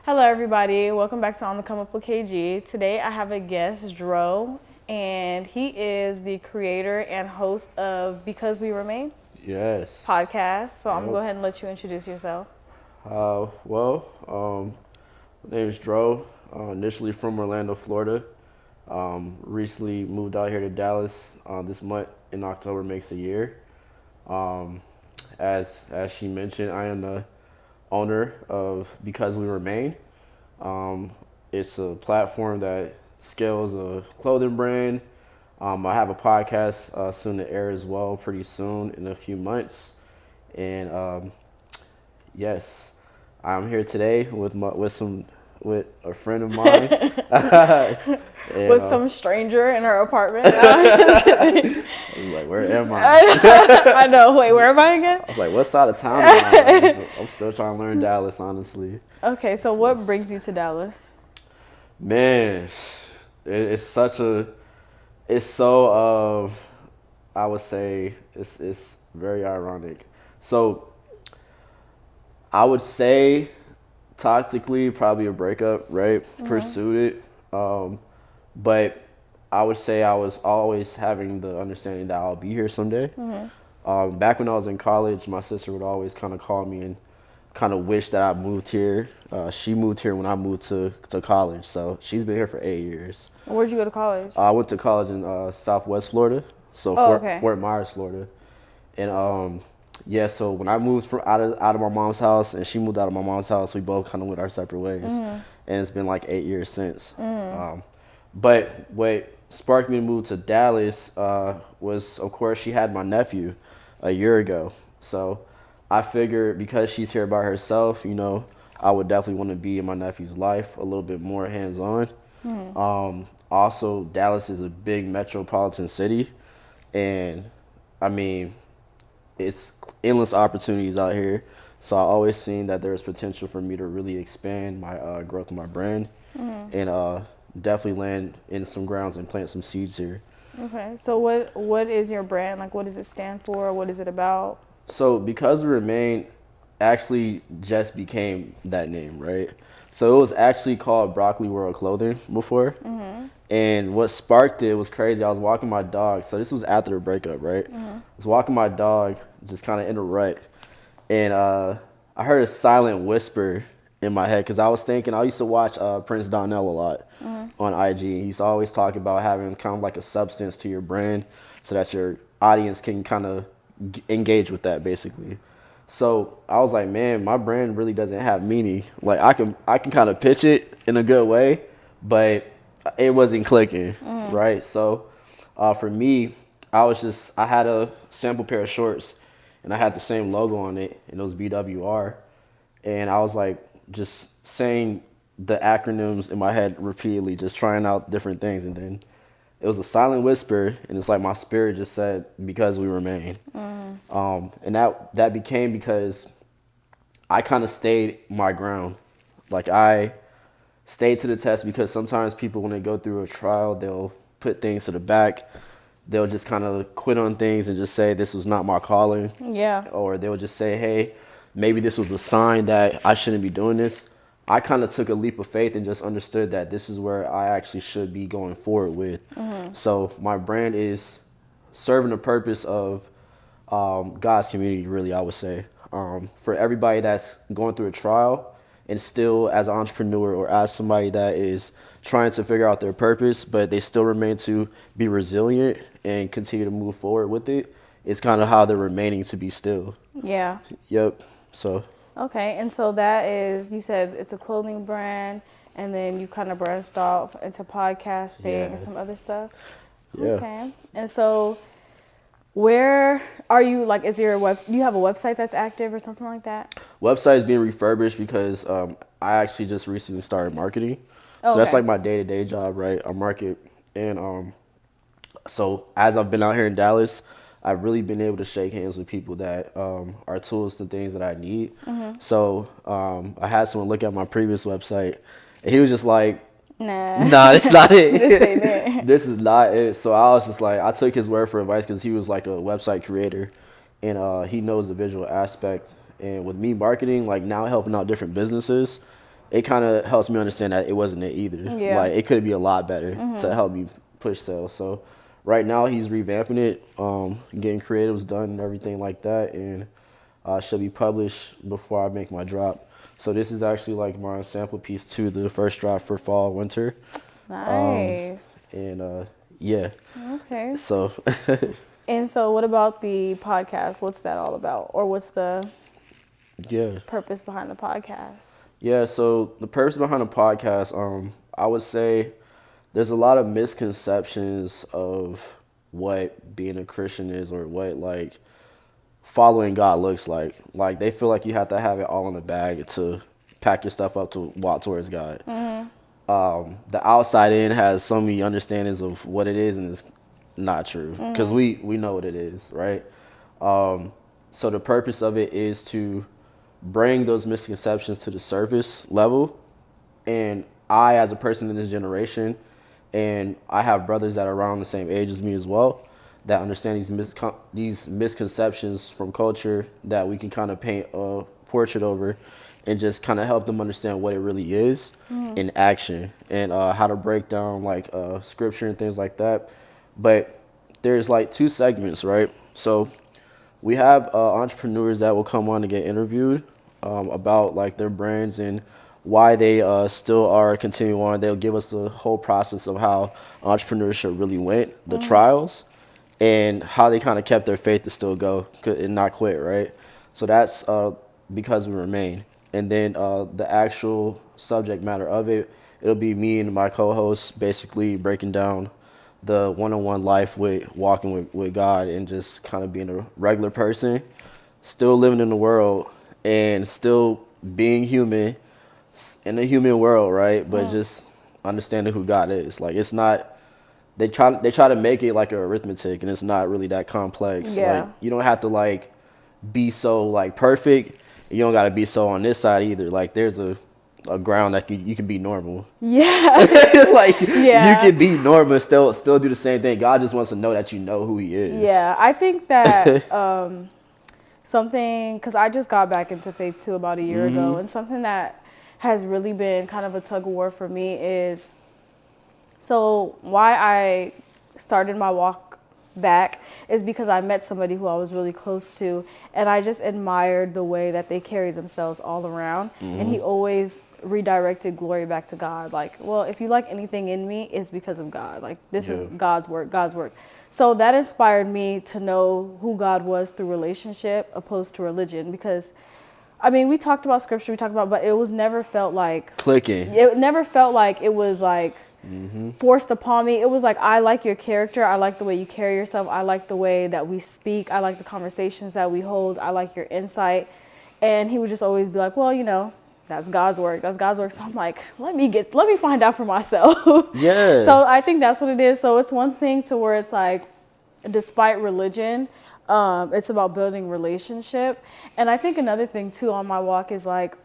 Hello, everybody. Welcome back to On the Come Up with KG. Today, I have a guest, Dro, and he is the creator and host of Because We Remain Yes. podcast. So I'm gonna go Yep. ahead and let you introduce yourself. My name is Dro. Initially from Orlando, Florida. Recently moved out here to Dallas. This month in October makes a year. Um, as she mentioned, I am the owner of Because We Remain. It's a platform that scales a clothing brand. I have a podcast soon to air as well, pretty soon in a few months. And yes, I'm here today with a friend of mine. and With some stranger in her apartment. I'm like, where am I? I know. Wait, where am I again? I was like, what side of town am I on? I'm still trying to learn Dallas, honestly. Okay, so what brings you to Dallas? Man, it's such a, it's so, I would say it's very ironic. So I would say toxically probably a breakup, right? Pursued it. But I would say I was always having the understanding that I'll be here someday. Back when I was in college, my sister would always kind of call me and kind of wish that I moved here. She moved here when I moved to college, so she's been here for 8 years. Where'd you go to college? I went to college in Southwest Florida, so Okay. Fort Myers, Florida, and yeah. So when I moved from out of my mom's house and she moved out of my mom's house, we both kind of went our separate ways, and it's been like 8 years since. But what sparked me to move to Dallas was, of course, she had my nephew a year ago. So I figured because she's here by herself, I would definitely want to be in my nephew's life a little bit more hands-on. Also, Dallas is a big metropolitan city, and I mean, it's endless opportunities out here. So I always seen that there's potential for me to really expand my growth of my brand, and definitely land in some grounds and plant some seeds here. Okay, so what is your brand? Like, what does it stand for? What is it about? So Because We Remain actually just became that name, right? So it was actually called Broccoli World Clothing before. And what sparked it was crazy. I was walking my dog. So this was after the breakup, right? I was walking my dog just kind of in a rut. And I heard a silent whisper in my head because I was thinking, I used to watch Prince Donnell a lot on IG. He used to always talk about having kind of like a substance to your brand so that your audience can kind of engage with that basically. So I was like, man, my brand really doesn't have meaning. Like I can kind of pitch it in a good way, but it wasn't clicking, right? So for me, I had a sample pair of shorts, and I had the same logo on it, and it was BWR, and I was like just saying the acronyms in my head repeatedly, just trying out different things, and then it was a silent whisper, and it's like my spirit just said, "Because we remain." And that became because I kind of stayed my ground. Like I stayed to the test because sometimes people, when they go through a trial, they'll put things to the back. They'll just kind of quit on things and just say, this was not my calling. Yeah. Or they'll just say, hey, maybe this was a sign that I shouldn't be doing this. I kind of took a leap of faith and just understood that this is where I actually should be going forward with. So my brand is serving the purpose of God's community, really, I would say. For everybody that's going through a trial and still as an entrepreneur or as somebody that is trying to figure out their purpose, but they still remain to be resilient and continue to move forward with it, it's kind of how they're remaining to be still. Yeah. Yep. So Okay, and so that is, you said it's a clothing brand, and then you kind of branched off into podcasting and Yeah. some other stuff. yeah. Okay, and so where are you? Like, is your do you have a website that's active or something like that? Website is being refurbished because I actually just recently started marketing. So that's Okay. like my day-to-day job, right? I market. And so as I've been out here in Dallas, I've really been able to shake hands with people that are tools to things that I need. So I had someone look at my previous website, and he was just like, Nah. nah, that's not it. This ain't it. This is not it. So I was just like, I took his word for advice because he was like a website creator, and he knows the visual aspect. And with me marketing, like now helping out different businesses, it kind of helps me understand that it wasn't it either. Yeah. Like, it could be a lot better to help me push sales. So right now he's revamping it, getting creatives done and everything like that, and should be published before I make my drop. So this is actually like my sample piece to the first drop for fall, winter. Nice. And yeah. Okay. So And so what about the podcast? What's that all about? Or what's the yeah. purpose behind the podcast? Yeah, so the purpose behind the podcast, I would say there's a lot of misconceptions of what being a Christian is, or what like following God looks like. Like, they feel like you have to have it all in the bag to pack your stuff up to walk towards God. The outside in has so many understandings of what it is, and it's not true, because we know what it is, right? So the purpose of it is to bring those misconceptions to the surface level. And I, as a person in this generation, and I have brothers that are around the same age as me as well, that understand these misconceptions from culture, that we can kind of paint a portrait over and just kind of help them understand what it really is in action, and how to break down like scripture and things like that. But there's like two segments, right? So we have entrepreneurs that will come on to get interviewed about like their brands and why they still are continuing on. They'll give us the whole process of how entrepreneurship really went, the trials, and how they kind of kept their faith to still go and not quit, right? So that's because we remain. And then the actual subject matter of it, it'll be me and my co-hosts basically breaking down the one-on-one life with walking with God, and just kind of being a regular person, still living in the world and still being human in a human world, right? But just understanding who God is. Like, it's not, they try to make it like a arithmetic, and it's not really that complex. Yeah. Like, you don't have to like be so like perfect. You don't got to be so on this side either. Like, there's a ground that you can be normal. Yeah. Like, Yeah. you can be normal and still do the same thing. God just wants to know that you know who he is. Yeah, I think that something, because I just got back into faith too about a year ago, and something that has really been kind of a tug of war for me is, so why I started my walk back is because I met somebody who I was really close to, and I just admired the way that they carry themselves all around, and he always redirected glory back to God. Like, well, if you like anything in me, it's because of God. Like, this is God's work. So that inspired me to know who God was through relationship opposed to religion, because I mean, we talked about scripture, but it was never felt like Clicking. It never felt like it was like forced upon me. It was like, I like your character. I like the way you carry yourself. I like the way that we speak. I like the conversations that we hold. I like your insight. And he would just always be like, well, you know, that's God's work. That's God's work. So I'm like, let me find out for myself. Yeah. So I think that's what it is. So it's one thing to where it's like, despite religion, it's about building relationship. And I think another thing too on my walk is like,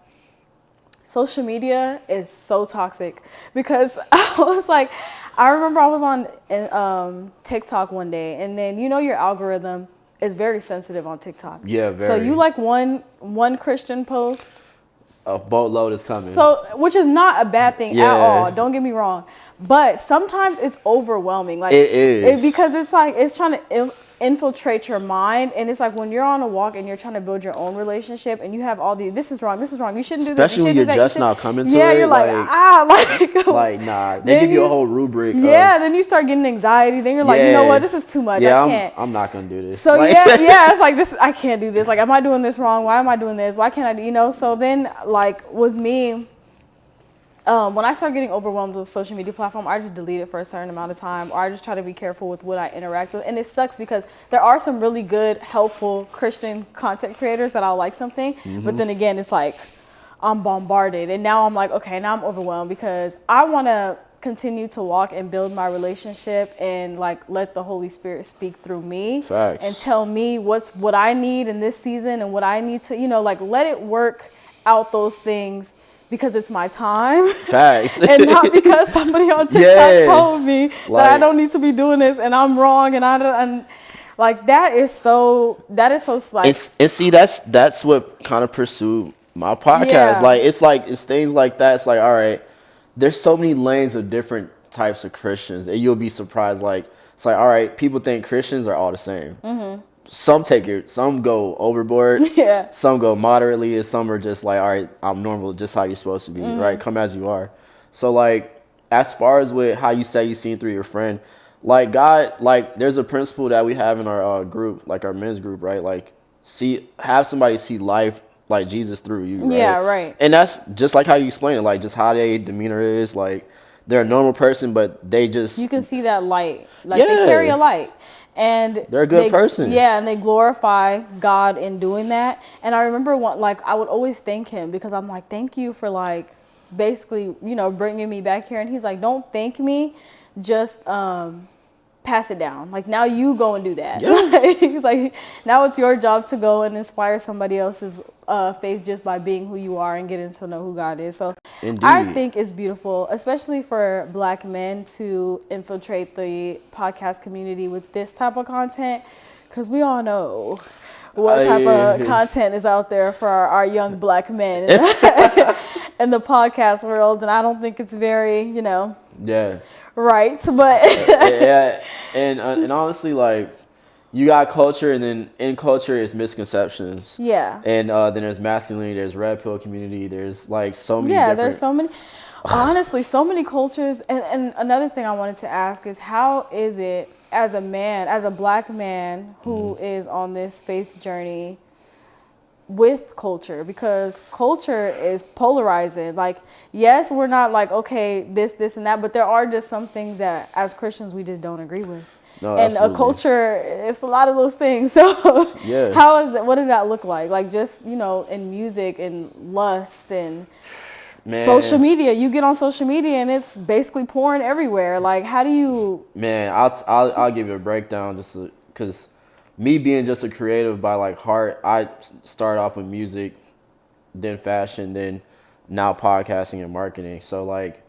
social media is so toxic, because I remember I was on TikTok one day, and then your algorithm is very sensitive on TikTok. Yeah, very. So you like one Christian post, A boatload is coming. so which is not a bad thing Yeah. at all. Don't get me wrong, but sometimes it's overwhelming. Like, It is. because it's like it's trying to infiltrate your mind, and it's like when you're on a walk and you're trying to build your own relationship, and you have all these, this is wrong, you shouldn't do this, Especially when you're just now coming to yeah, it. you're like Like, nah. They Then give you a whole rubric. yeah, then you start getting anxiety. Then you're like, you know what, this is too much. Yeah, I can't. I'm not gonna do this. So Like, yeah, it's like this. I can't do this. Like, am I doing this wrong? Why am I doing this? Why can't I do? So then, like with me, when I start getting overwhelmed with social media platform, I just delete it for a certain amount of time, or I just try to be careful with what I interact with. And it sucks because there are some really good, helpful Christian content creators that I'll like something, but then again, it's like I'm bombarded, and now I'm like, okay, now I'm overwhelmed because I want to continue to walk and build my relationship and like let the Holy Spirit speak through me. Facts. And tell me what I need in this season and what I need to, like let it work out those things because it's my time. Facts. And not because somebody on TikTok Yeah. told me that I Like- don't need to be doing this and I'm wrong and like that is so like and see, that's what kind of pursued my podcast. Yeah. It's things like that. It's like, all right, there's so many lanes of different types of Christians, and you'll be surprised. Like, it's like, all right, people think Christians are all the same. Some take it, some go overboard, Yeah. some go moderately, and some are just like, all right, I'm normal, just how you're supposed to be, right? Come as you are. So like, as far as with how you say you seen through your friend, like God, like there's a principle that we have in our group, like our men's group, right? Like have somebody see life like Jesus through you, right? Yeah, right. And that's just like how you explain it, like just how their demeanor is, like they're a normal person, but they just You can see that light. Like they carry a light. And they're a good person. Yeah, and they glorify God in doing that. And I remember I would always thank him because I'm like, thank you for like basically, bringing me back here. And he's like, don't thank me, just pass it down. Like now you go and do that. Yeah. He's like, now it's your job to go and inspire somebody else's faith just by being who you are and getting to know who God is. So Indeed. I think it's beautiful, especially for Black men to infiltrate the podcast community with this type of content, because we all know what type of content is out there for our young Black men in the podcast world. And I don't think it's very, Yeah. right. But Yeah. And honestly, like, you got culture, and then in culture is misconceptions. yeah. And then there's masculinity, there's red pill community, there's like so many different... there's so many, honestly, so many cultures. And another thing I wanted to ask is, how is it as a man, as a Black man who is on this faith journey with culture? Because culture is polarizing. Like, yes, we're not like, okay, this and that, but there are just some things that as Christians we just don't agree with. No, and absolutely. a culture, it's a lot of those things. So Yeah. what does that look like? Like, just, in music and lust and Man, social media. You get on social media and it's basically porn everywhere. Like, how do you... Man, I'll give you a breakdown just because me being just a creative by like heart, I started off with music, then fashion, then now podcasting and marketing. So like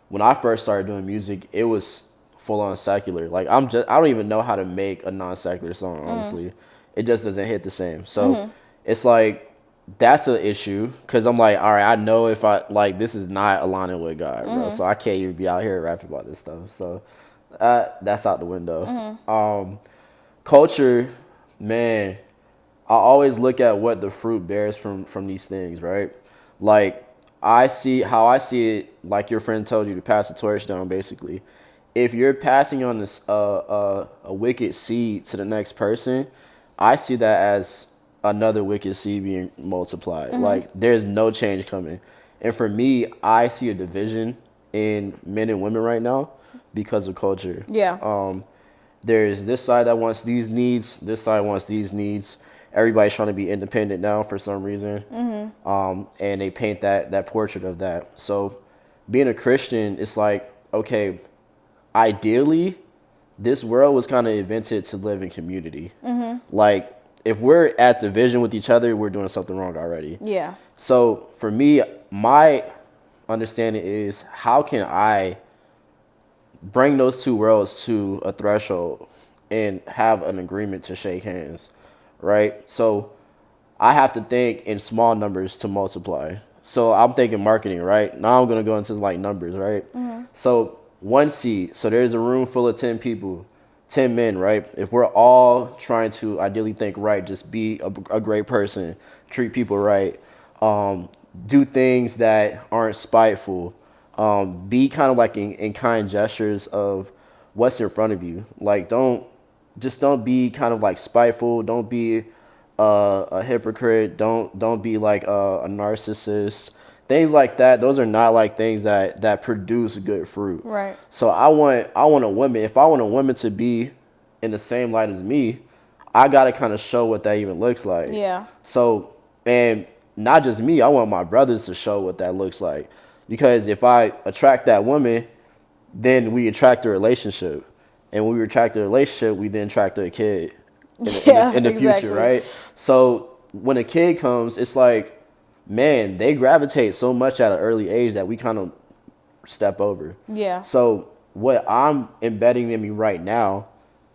when I first started doing music, it was full on secular. Like I don't even know how to make a non-secular song, honestly. It just doesn't hit the same. So it's like, that's an issue, because I'm like, all right, I know if I like, this is not aligning with God, bro. So I can't even be out here rapping about this stuff. So that's out the window. Culture, man, I always look at what the fruit bears from these things, right? Like I see it, like your friend told you, to pass the torch down, basically. If you're passing on this a wicked seed to the next person, I see that as another wicked seed being multiplied. Like there's no change coming. And for me, I see a division in men and women right now because of culture. Yeah. There's this side that wants these needs, this side wants these needs. Everybody's trying to be independent now for some reason. And they paint that portrait of that. So being a Christian, it's like, okay, ideally, this world was kind of invented to live in community. Like, if we're at division with each other, we're doing something wrong already. Yeah. So for me, my understanding is, how can I bring those two worlds to a threshold and have an agreement to shake hands, right? So I have to think in small numbers to multiply. So I'm thinking marketing, right? Now I'm going to go into like numbers, right? So one seat, so there's a room full of 10 people. 10 men, right? If we're all trying to ideally think right, just be a great person, treat people right, do things that aren't spiteful, be kind of like in kind gestures of what's in front of you. Like don't be kind of like spiteful. Don't be a hypocrite. Don't be like a narcissist. Things like that. Those are not like things that produce good fruit. Right. So I want a woman. If I want a woman to be in the same light as me, I gotta kind of show what that even looks like. Yeah. So, and not just me, I want my brothers to show what that looks like. Because if I attract that woman, then we attract a relationship. And when we attract a relationship, we then attract a kid in the exactly. future, right? So when a kid comes, it's like, man, they gravitate so much at an early age that we kind of step over. Yeah. So what I'm embedding in me right now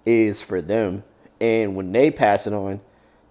is for them. And when they pass it on,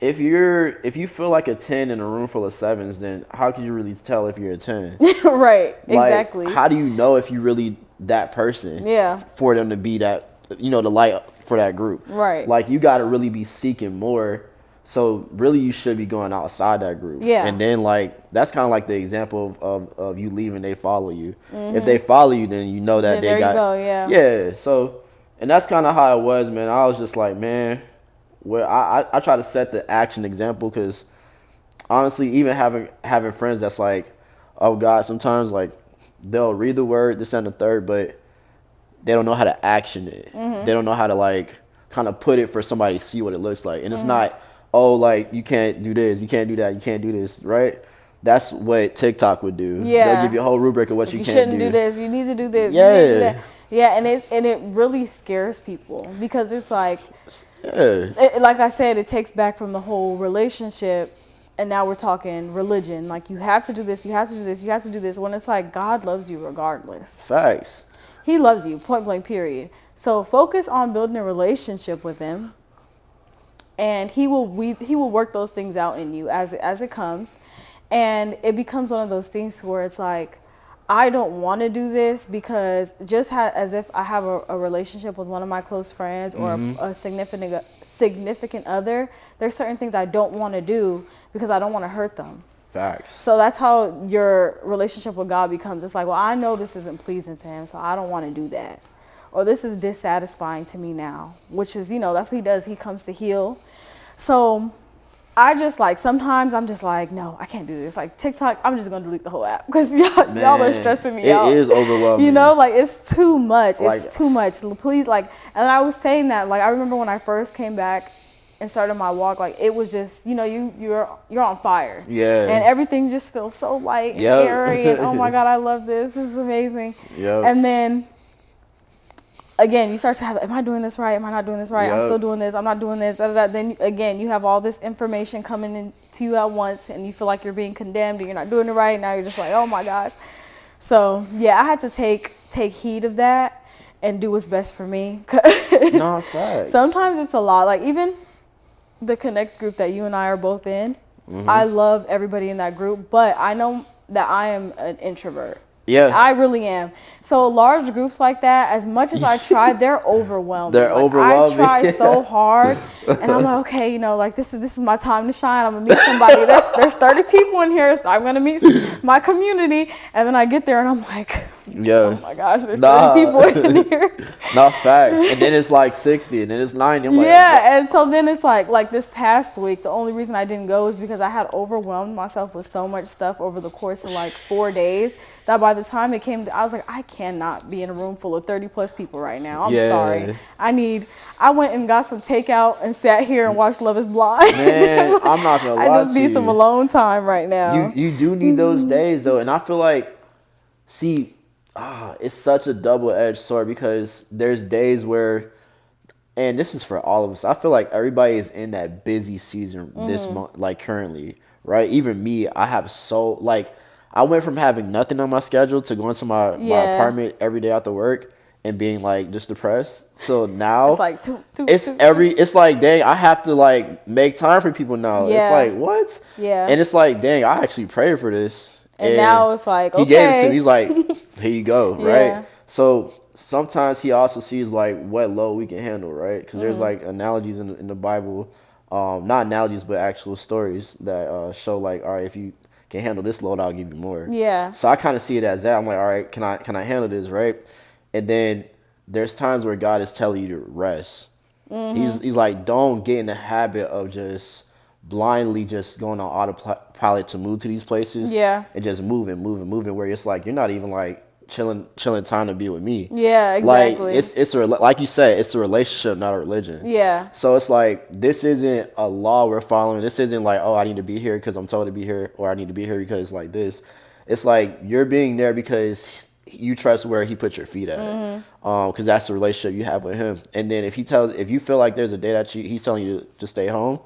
if you feel like a 10 in a room full of 7s, then how could you really tell if you're a 10? Right, Like, exactly. how do you know if you really that person? Yeah. For them to be that, the light for that group. Right. Like, you got to really be seeking more. So really, you should be going outside that group. Yeah. And then, like, that's kind of like the example of you leaving. They follow you. If they follow you, then you know that Yeah, they there got. you go, yeah. Yeah. So, and that's kind of how it was, man. I was just like, man, where I try to set the action example, because honestly, even having friends that's like, oh God, sometimes like they'll read the word, this and the third, but they don't know how to action it. They don't know how to like kind of put it for somebody to see what it looks like. And it's not, oh, like, you can't do this, you can't do that, you can't do this, right? That's what TikTok would do. Yeah. They'll give you a whole rubric of what you You can't shouldn't do. do this. You need to do this. Yeah. You need to do that. Yeah, and it really scares people, because it's like, Yeah. like I said, it takes back from the whole relationship, and now we're talking religion. Like, you have to do this, you have to do this, you have to do this. When it's like, God loves you regardless. Facts. He loves you, point blank, period. So focus on building a relationship with him, and he will work those things out in you as it comes. And it becomes one of those things where it's like, I don't want to do this, because just as if I have a relationship with one of my close friends or a significant other, there's certain things I don't want to do because I don't want to hurt them. Facts. So that's how your relationship with God becomes. It's like, well, I know this isn't pleasing to him, so I don't want to do that. Or this is dissatisfying to me now, which is, that's what he does. He comes to heal. So I just like, sometimes I'm just like, no, I can't do this. Like TikTok, I'm just going to delete the whole app, because y'all are stressing me out. It is overwhelming. Like, it's too much. Like, it's too much. Please, like, and I was saying that, like, I remember when I first came back and started my walk, like, it was just, you're on fire. Yeah. And everything just feels so light and airy, and oh my God, I love this. This is amazing. Yep. And then again, you start to have, am I doing this right? Am I not doing this right? I'm still doing this. I'm not doing this. Then again, you have all this information coming into you at once, and you feel like you're being condemned and you're not doing it right. Now you're just like, oh my gosh. So yeah, I had to take heed of that and do what's best for me. No, facts. Sometimes it's a lot. Like, even the Connect group that you and I are both in, I love everybody in that group, but I know that I am an introvert. Yeah. I really am. So large groups like that, as much as I try, they're overwhelming. They're overwhelming. I try so hard, and I'm like, okay, like, this is my time to shine. I'm gonna meet somebody. There's 30 people in here, so I'm gonna meet my community. And then I get there, and I'm like, oh my gosh, there's 30 people in here. No, facts. And then it's like 60, and then it's 90. I'm like, yeah, and so then it's like this past week, the only reason I didn't go is because I had overwhelmed myself with so much stuff over the course of like 4 days, that by the time it came to, I was like, I cannot be in a room full of 30 plus people right now. I'm sorry. I went and got some takeout and sat here and watched Love is Blind. Man, I'm not gonna lie to you. I just need some alone time right now. You do need those days though, and I feel like, it's such a double-edged sword, because there's days where, and this is for all of us, I feel like everybody is in that busy season this month, like currently, right? Even me, I went from having nothing on my schedule to going to my apartment every day after work and being like just depressed. So now it's like it's like, dang, I have to like make time for people now. Yeah. It's like, what? Yeah. And it's like, dang, I actually prayed for this. And now it's like, okay. He gave it to me. He's like, here you go, right? Yeah. So sometimes he also sees like what load we can handle, right? Because there's like analogies in the Bible, not analogies, but actual stories that show like, all right, if you can handle this load, I'll give you more. Yeah. So I kind of see it as that. I'm like, all right, can I handle this, right? And then there's times where God is telling you to rest. He's like, don't get in the habit of just blindly just going on autopilot to move to these places. Yeah. And just moving, where it's like you're not even like chilling time to be with me. Yeah, exactly. Like it's like you said, it's a relationship, not a religion. Yeah. So it's like, this isn't a law we're following. This isn't like, oh, I need to be here because I'm told to be here, or I need to be here because like this. It's like you're being there because you trust where he put your feet at, because that's the relationship you have with him. And then if you feel like there's a day that he's telling you to stay home,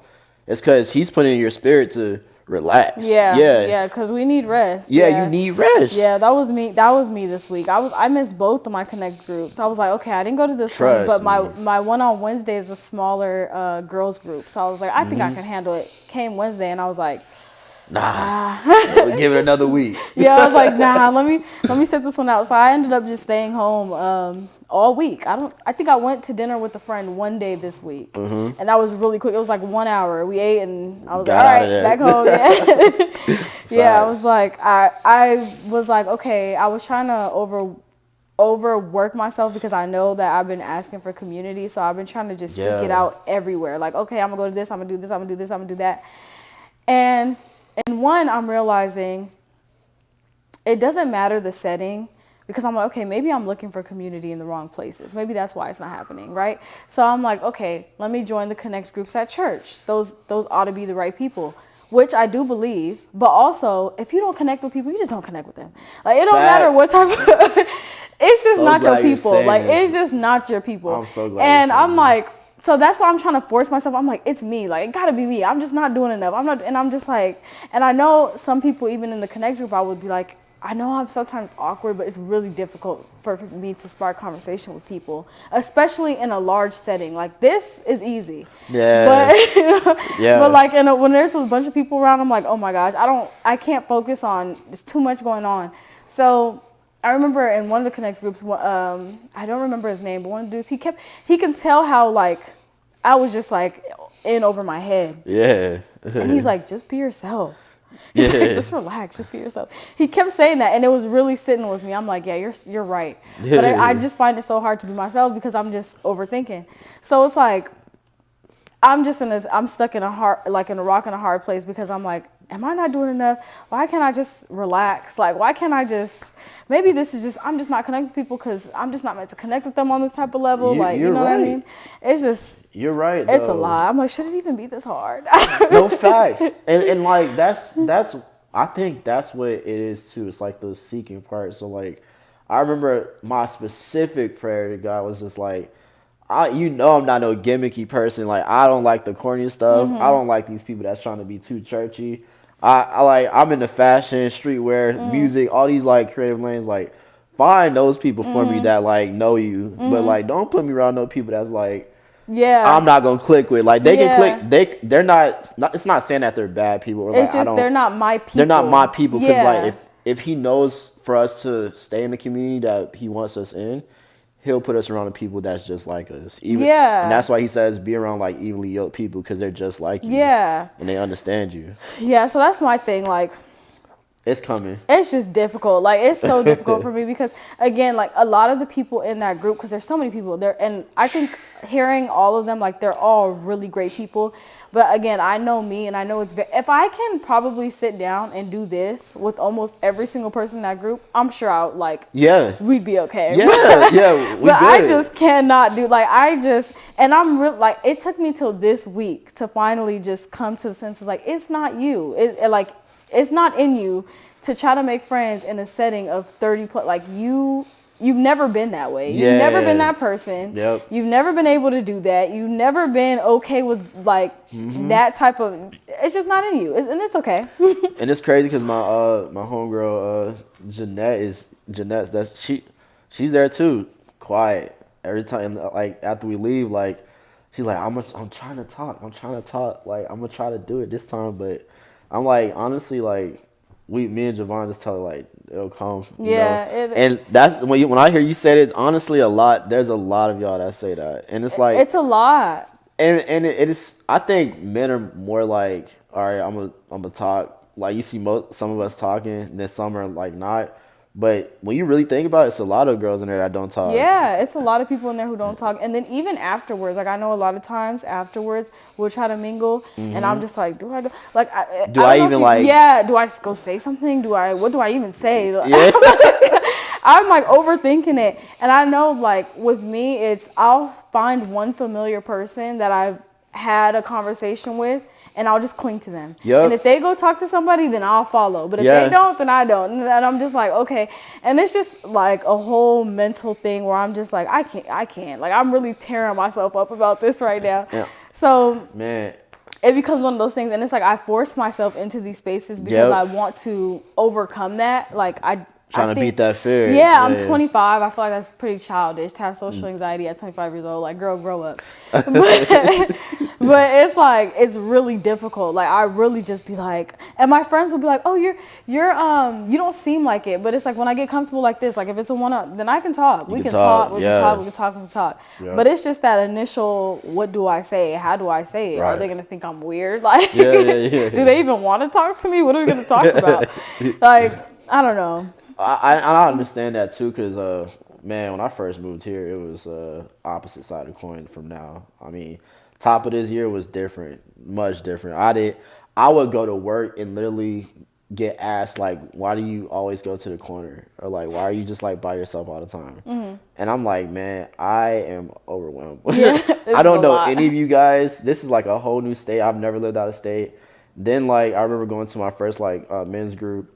it's because he's putting in your spirit to relax. Yeah, because we need rest. Yeah, you need rest. Yeah, that was me. That was me this week. I missed both of my Connect groups. I was like, okay, I didn't go to this one, but my one on Wednesday is a smaller girls group. So I was like, I think I can handle it. Came Wednesday, and I was like, nah. Give it another week. Yeah, I was like, nah, let me sit this one out. So I ended up just staying home all week. I think I went to dinner with a friend one day this week, and that was really quick. It was like 1 hour. We ate, and I was like, all right, back home. Yeah, yeah. I was like, I was like, okay. I was trying to overwork myself because I know that I've been asking for community, so I've been trying to just seek it out everywhere. Like, okay, I'm gonna go to this. I'm gonna do this. I'm gonna do this. I'm gonna do that. And one, I'm realizing it doesn't matter the setting, because I'm like, okay, maybe I'm looking for community in the wrong places. Maybe that's why it's not happening, right? So I'm like, okay, let me join the Connect groups at church. Those ought to be the right people, which I do believe. But also, if you don't connect with people, you just don't connect with them. Like, it don't matter what type of it's just not your people. Like, it's just not your people. I'm so glad. And I'm like, so that's why I'm trying to force myself. I'm like, it's me. Like, it gotta be me. I'm just not doing enough. And I'm just like, and I know some people, even in the Connect group, I would be like, I know I'm sometimes awkward, but it's really difficult for me to spark conversation with people, especially in a large setting. Like, this is easy. Yeah. But, but like, when there's a bunch of people around, I'm like, oh my gosh, I can't focus on, there's too much going on. So I remember in one of the Connect groups, I don't remember his name, but one of the dudes, he can tell how, like, I was just like in over my head. Yeah. And he's like, just be yourself. He's like, just relax, just be yourself. He kept saying that, and it was really sitting with me. I'm like, yeah, you're right. But I just find it so hard to be myself because I'm just overthinking. So it's like, I'm stuck in a rock and a hard place because I'm like, am I not doing enough? Why can't I just relax? Like, why can't I just, maybe this is just, I'm just not connecting with people because I'm just not meant to connect with them on this type of level. Like, you know what I mean? It's just, you're right. It's a lot. I'm like, should it even be this hard? No, facts. And like, that's, I think that's what it is too. It's like the seeking part. So like, I remember my specific prayer to God was just like, I'm not no gimmicky person. Like, I don't like the corny stuff. I don't like these people that's trying to be too churchy. I'm in the fashion, streetwear, music, all these like creative lanes. Like, find those people for me that like know you, but like don't put me around no people that's like, I'm not gonna click with. Like, they can click. They're not. It's not saying that they're bad people. Or it's like, just they're not my people. They're not my people because like if he knows for us to stay in the community that he wants us in, he'll put us around the people that's just like us. And that's why he says be around like evenly yoked people because they're just like you. Yeah. And they understand you. Yeah, so that's my thing. Like, it's coming. It's just difficult. Like, it's so difficult for me because, again, like, a lot of the people in that group, because there's so many people there, and I think hearing all of them, like, they're all really great people. But again, I know me, and I know if I can probably sit down and do this with almost every single person in that group, I'm sure we'd be okay. Yeah, but I just cannot do, like, and I'm real, like, it took me till this week to finally just come to the senses, like, it's not you. It's not in you to try to make friends in a setting of 30 plus, like, You've never been that way. You've never been that person. Yep. You've never been able to do that. You've never been okay with like that type of. It's just not in you, and it's okay. And it's crazy because my homegirl Jeanette, she's there too, quiet every time. Like after we leave, like she's like, I'm trying to talk. Like I'm gonna try to do it this time, but I'm like honestly like. Me and Javon just tell her like it'll come. You know? And that's when I hear you say it. Honestly, a lot. There's a lot of y'all that say that, and it's like it's a lot. And it is. I think men are more like, all right, I'm gonna talk. Like you see some of us talking, then some are like not. But when you really think about it, it's a lot of girls in there that don't talk. Yeah, it's a lot of people in there who don't talk. And then even afterwards, like I know a lot of times afterwards, we'll try to mingle. And I'm just like, do I go? Like, do I go say something? What do I even say? Yeah. I'm like overthinking it. And I know like with me, I'll find one familiar person that I've had a conversation with. And I'll just cling to them. Yep. And if they go talk to somebody, then I'll follow. But if they don't, then I don't. And I'm just like, okay. And it's just like a whole mental thing where I'm just like, I can't. Like, I'm really tearing myself up about this right now. Yeah. So. Man, it becomes one of those things, and it's like I force myself into these spaces because Yep. I want to overcome that. Like Trying to beat that fear. Yeah, I'm 25. I feel like that's pretty childish to have social anxiety at 25 years old. Like, girl, grow up. But, but it's like it's really difficult. Like, I really just be like, and my friends will be like, "Oh, you don't seem like it." But it's like when I get comfortable like this, like if it's a one-up, then I can talk. We can talk. We can talk. We can talk. We can talk. Yeah. But it's just that initial, what do I say? How do I say it? Are Right. they gonna think I'm weird? Like, Yeah. do they even want to talk to me? What are we gonna talk about? Like, I don't know. I understand that too, cause man, when I first moved here, it was opposite side of the coin from now. I mean, top of this year was different, much different. I would go to work and literally get asked like, why do you always go to the corner, or like, why are you just like by yourself all the time? And I'm like, man, I am overwhelmed. Yeah, I don't know lot. any of you guys. This is like a whole new state. I've never lived out of state. Then like I remember going to my first like men's group.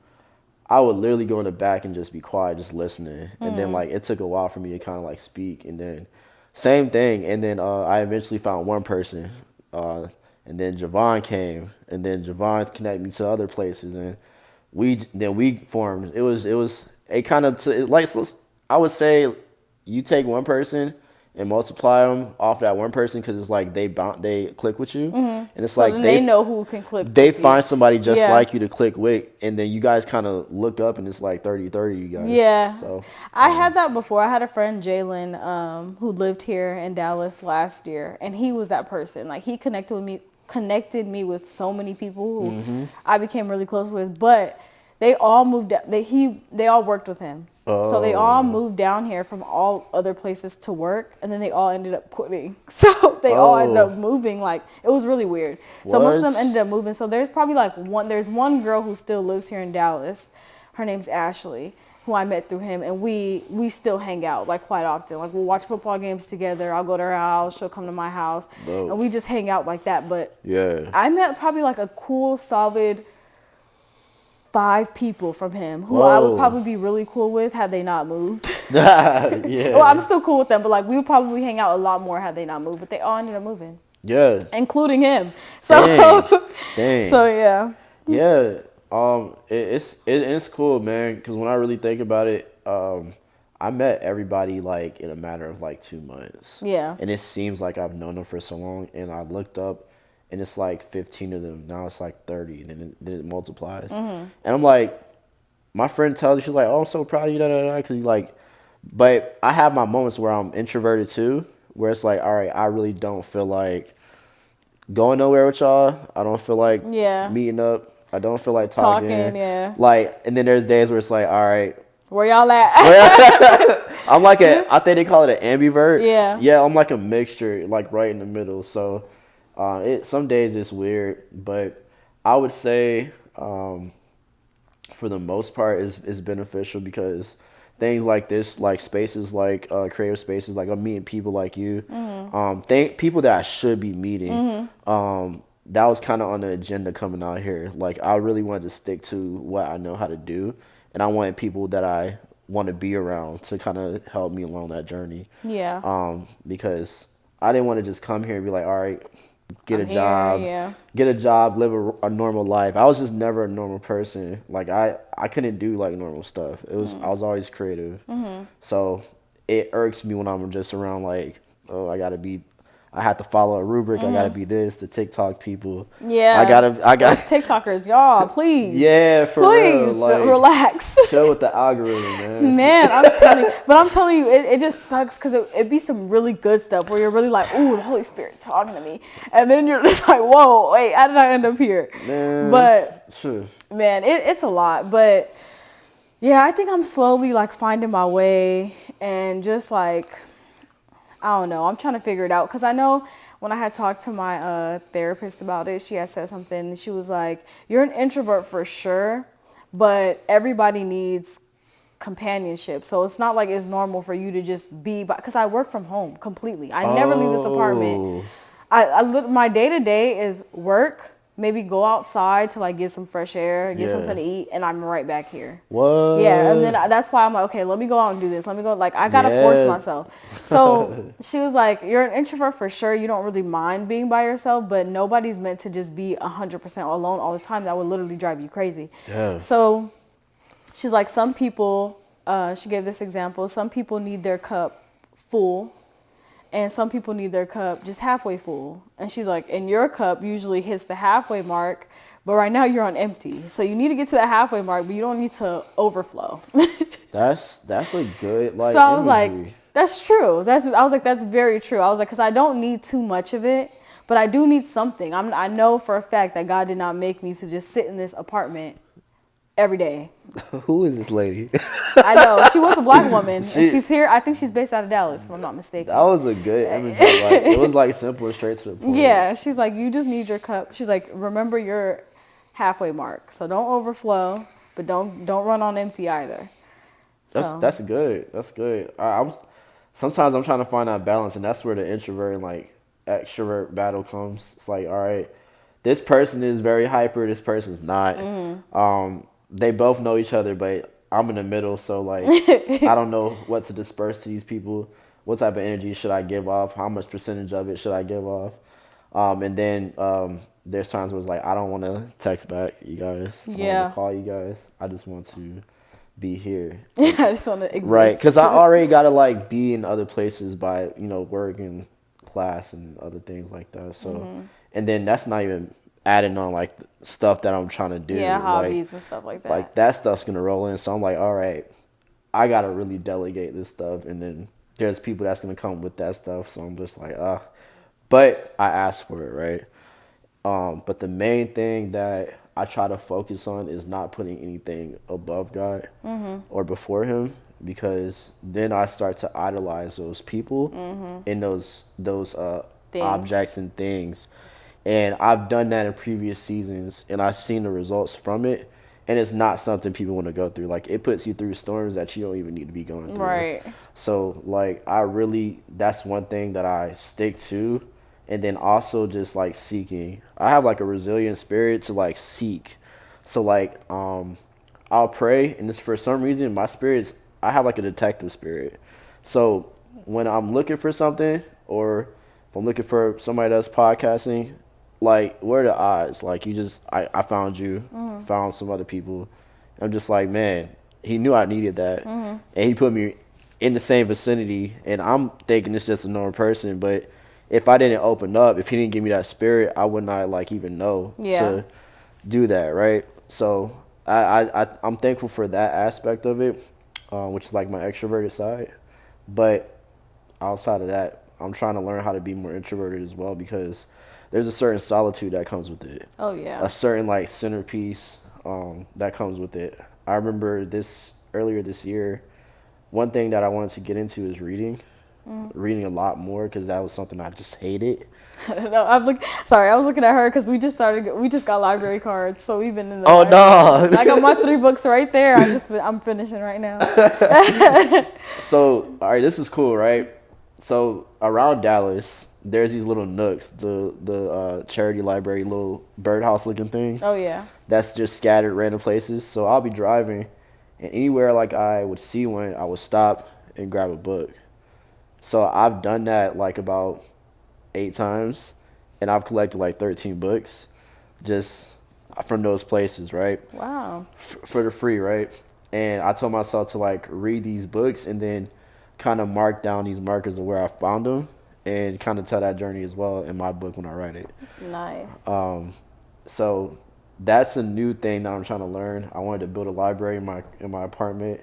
I would literally go in the back and just be quiet, just listening. And then like it took a while for me to kind of like speak. And then same thing. And then I eventually found one person. And then Javon came. And then Javon connected me to other places. And we formed. It kind of like, I would say you take one person and multiply them off that one person, because it's like they click with you, and it's So like then they know who can click. they with you. find somebody just Yeah. like you to click with, and then you guys kind of look up and it's like 30-30 you guys. Yeah. So I had that before. I had a friend, Jalen, who lived here in Dallas last year, and he was that person. Like, he connected me with so many people who I became really close with, but they all moved. They all worked with him. So they all moved down here from all other places to work, and then they all ended up quitting. So they all ended up moving. Like, it was really weird. So most of them What? ended up moving. So there's probably like there's one girl who still lives here in Dallas. Her name's Ashley, who I met through him, and we still hang out like quite often. Like, we'll watch football games together. I'll go to her house, she'll come to my house, Dope. and we just hang out like that. But yeah. I met probably like a cool, solid 5 people from him who I would Whoa. probably be really cool with had they not moved. Yeah. Well, I'm still cool with them, but like we would probably hang out a lot more had they not moved. But they all ended up moving, Yeah. including him. So, Dang. so yeah. Yeah. It's cool, man, because when I really think about it, I met everybody like in a matter of like 2 months. Yeah. And it seems like I've known them for so long, and I looked up and it's like 15 of them. Now it's like 30, and then it multiplies. And I'm like, my friend tells me, she's like, "Oh, I'm so proud of you," because like, but I have my moments where I'm introverted too, where it's like, all right, I really don't feel like going nowhere with y'all. I don't feel like Yeah. meeting up. I don't feel like talking. Yeah. Like, and then there's days where it's like, all right, Where y'all at? I'm like I think they call it an ambivert. Yeah. Yeah, I'm like a mixture, like right in the middle. So, some days it's weird, but I would say, for the most part, is beneficial, because things like this, like spaces, like creative spaces, like I'm meeting people like you, people that I should be meeting. That was kind of on the agenda coming out here. Like, I really wanted to stick to what I know how to do, and I wanted people that I want to be around to kind of help me along that journey. Yeah. Because I didn't want to just come here and be like, all right, get I'm a job, here, yeah. get a job, live a normal life. I was just never a normal person. Like, I couldn't do like normal stuff. I was always creative. So it irks me when I'm just around like, oh, I have to follow a rubric. I gotta be this. The TikTok people. Yeah. I got Those TikTokers, y'all, please. Yeah, for real. Please, Like, relax. chill with the algorithm, man. Man, I'm telling you, it just sucks because it be some really good stuff where you're really like, ooh, the Holy Spirit talking to me. And then you're just like, whoa, wait, how did I end up here? Man, But, sure. man, it's a lot. But, yeah, I think I'm slowly, like, finding my way and just, like, I don't know. I'm trying to figure it out because I know when I had talked to my therapist about it, she had said something. She was like, you're an introvert for sure, but everybody needs companionship. So it's not like it's normal for you to just be, because I work from home completely. I never leave this apartment. My day-to-day is work, maybe go outside to like get some fresh air, get Yeah. something to eat, and I'm right back here. What? Yeah, and then that's why I'm like, okay, let me go out and do this. Let me go. Like, I gotta force Yeah. myself. So she was like, you're an introvert for sure. You don't really mind being by yourself, but nobody's meant to just be 100% alone all the time. That would literally drive you crazy. Yeah. So she's like, some people, she gave this example, some people need their cup full and some people need their cup just halfway full. And she's like, and your cup usually hits the halfway mark, but right now you're on empty. So you need to get to the halfway mark, but you don't need to overflow. That's a good like. So I was like, imagery. that's true. I was like, that's very true. I was like, because I don't need too much of it, but I do need something. I know for a fact that God did not make me to just sit in this apartment every day. Who is this lady? I know. She was a black woman. And She- she's here. I think she's based out of Dallas, if I'm not mistaken. That was a good imagery. Like, it was like simple and straight to the point. Yeah. She's like, you just need your cup. She's like, remember your halfway mark. So don't overflow, but don't run on empty either. That's good. That's good. Sometimes I'm trying to find that balance, and that's where the introvert and like extrovert battle comes. It's like, all right, this person is very hyper, this person's not. They both know each other, but I'm in the middle, so like I don't know what to disperse to these people. What type of energy should I give off? How much percentage of it should I give off? And then there's times where it's like I don't want to text back you guys. I don't Yeah. want to call you guys. I just want to be here. I just want to exist. Right, because I already gotta like be in other places by work and class and other things like that. So, and then that's not even adding on like stuff that I'm trying to do. Yeah, like, hobbies and stuff like that. Like that stuff's gonna roll in. So I'm like, all right, I gotta really delegate this stuff, and then there's people that's gonna come with that stuff. So I'm just like, but I asked for it, right? But the main thing that I try to focus on is not putting anything above God or before Him, because then I start to idolize those people and those objects and things. And I've done that in previous seasons, and I've seen the results from it. And it's not something people want to go through. Like, it puts you through storms that you don't even need to be going through. Right. So, like, that's one thing that I stick to. And then also just, like, seeking. I have, like, a resilient spirit to, like, seek. So, like, I'll pray, and this, for some reason, my spirit's, I have, like, a detective spirit. So, when I'm looking for something, or if I'm looking for somebody that's podcasting, like, what are the odds? Like, I found you, found some other people. I'm just like, man, he knew I needed that. And he put me in the same vicinity, and I'm thinking it's just a normal person. But if I didn't open up, if he didn't give me that spirit, I would not, like, even know to do that, right? So I'm thankful for that aspect of it, which is, like, my extroverted side. But outside of that, I'm trying to learn how to be more introverted as well, because there's a certain solitude that comes with it. Oh, yeah. A certain, like, centerpiece that comes with it. I remember earlier this year, one thing that I wanted to get into is reading. Reading a lot more, because that was something I just hated. No, I was looking at her because we just got library cards, so we've been in the Oh, library. no. I got my 3 books right there. I'm finishing right now. So, all right, this is cool, right? So, around Dallas, there's these little nooks, the charity library, little birdhouse looking things. Oh, yeah. That's just scattered random places. So I'll be driving, and anywhere like I would see one, I would stop and grab a book. So I've done that like about 8 times, and I've collected like 13 books just from those places, right? Wow. For the free, right? And I told myself to like read these books and then kind of mark down these markers of where I found them, and kind of tell that journey as well in my book when I write it. Nice. So that's a new thing that I'm trying to learn. I wanted to build a library in my apartment,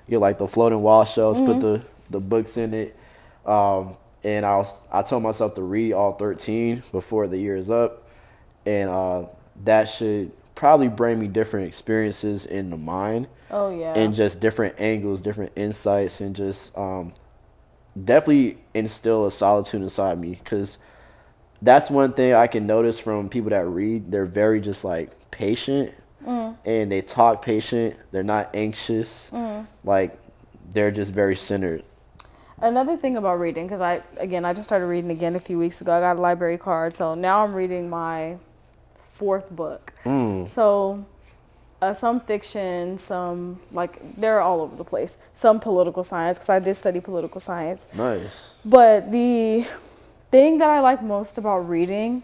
get like the floating wall shelves, put the books in it, and I told myself to read all 13 before the year is up, and that should probably bring me different experiences in the mind. Oh, yeah. And just different angles, different insights, and just definitely instill a solitude inside me, because that's one thing I can notice from people that read. They're very just like patient, and they talk patient. They're not anxious. Like, they're just very centered. Another thing about reading, because I just started reading again a few weeks ago. I got a library card, so now I'm reading my fourth book. So some fiction, some like they're all over the place. Some political science because I did study political science. Nice. But the thing that I like most about reading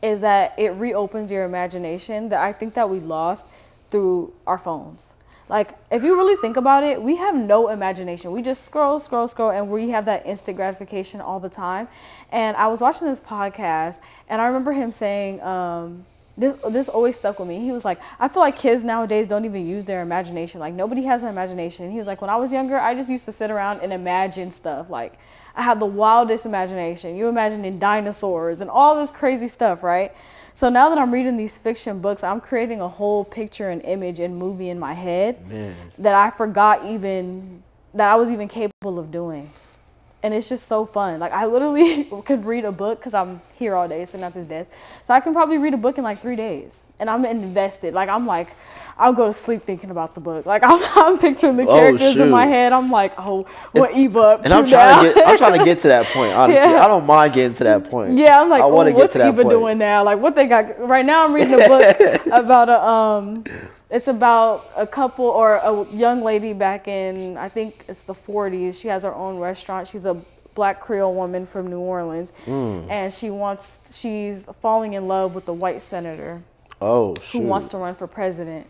is that it reopens your imagination that I think that we lost through our phones. Like, if you really think about it, we have no imagination. We just scroll, scroll, scroll, and we have that instant gratification all the time. And I was watching this podcast, and I remember him saying, this always stuck with me. He was like, I feel like kids nowadays don't even use their imagination. Like, nobody has an imagination. He was like, when I was younger, I just used to sit around and imagine stuff. Like, I had the wildest imagination. You imagining dinosaurs and all this crazy stuff, right? So now that I'm reading these fiction books, I'm creating a whole picture and image and movie in my head that I forgot even that I was even capable of doing. And it's just so fun. Like, I literally could read a book because I'm here all day sitting at this desk. So I can probably read a book in like 3 days. And I'm invested. Like, I'll go to sleep thinking about the book. Like, I'm picturing the characters in my head. I'm like, oh, what Eva up to I'm trying to get to that point, honestly. Yeah. I don't mind getting to that point. Yeah, I'm like, I want to get what's to that Eva point. doing now? Like, what they got right now? I'm reading a book about it's about a couple or a young lady back in, I think it's the 40s. She has her own restaurant. She's a Black Creole woman from New Orleans, and she's falling in love with the white senator who wants to run for president.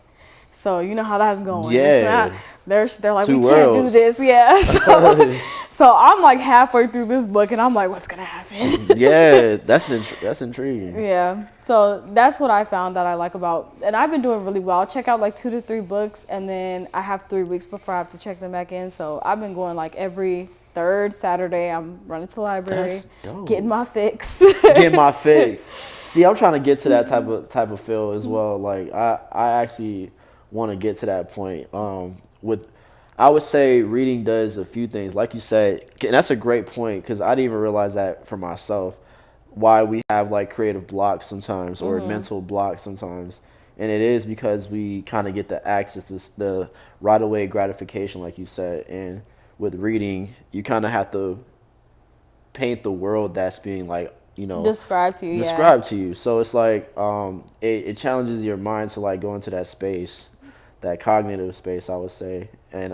So you know how that's going. Yeah. They're like, Two we can't do worlds. this. Yeah. So I'm like halfway through this book, and I'm like, what's gonna happen? Yeah, that's intriguing. Yeah. So that's what I found that I like about, and I've been doing really well. I'll check out like 2 to 3 books, and then I have 3 weeks before I have to check them back in. So I've been going like every 3rd Saturday. I'm running to the library, That's dope. getting my fix. Get my fix. See, I'm trying to get to that type of feel as well. Like I actually want to get to that point. I would say reading does a few things, like you said, and that's a great point because I didn't even realize that for myself. Why we have like creative blocks sometimes or mental blocks sometimes, and it is because we kind of get the access to the right away gratification, like you said, and with reading, you kind of have to paint the world that's being like, Described to you. So it's like it challenges your mind to like go into that space, that cognitive space, I would say. And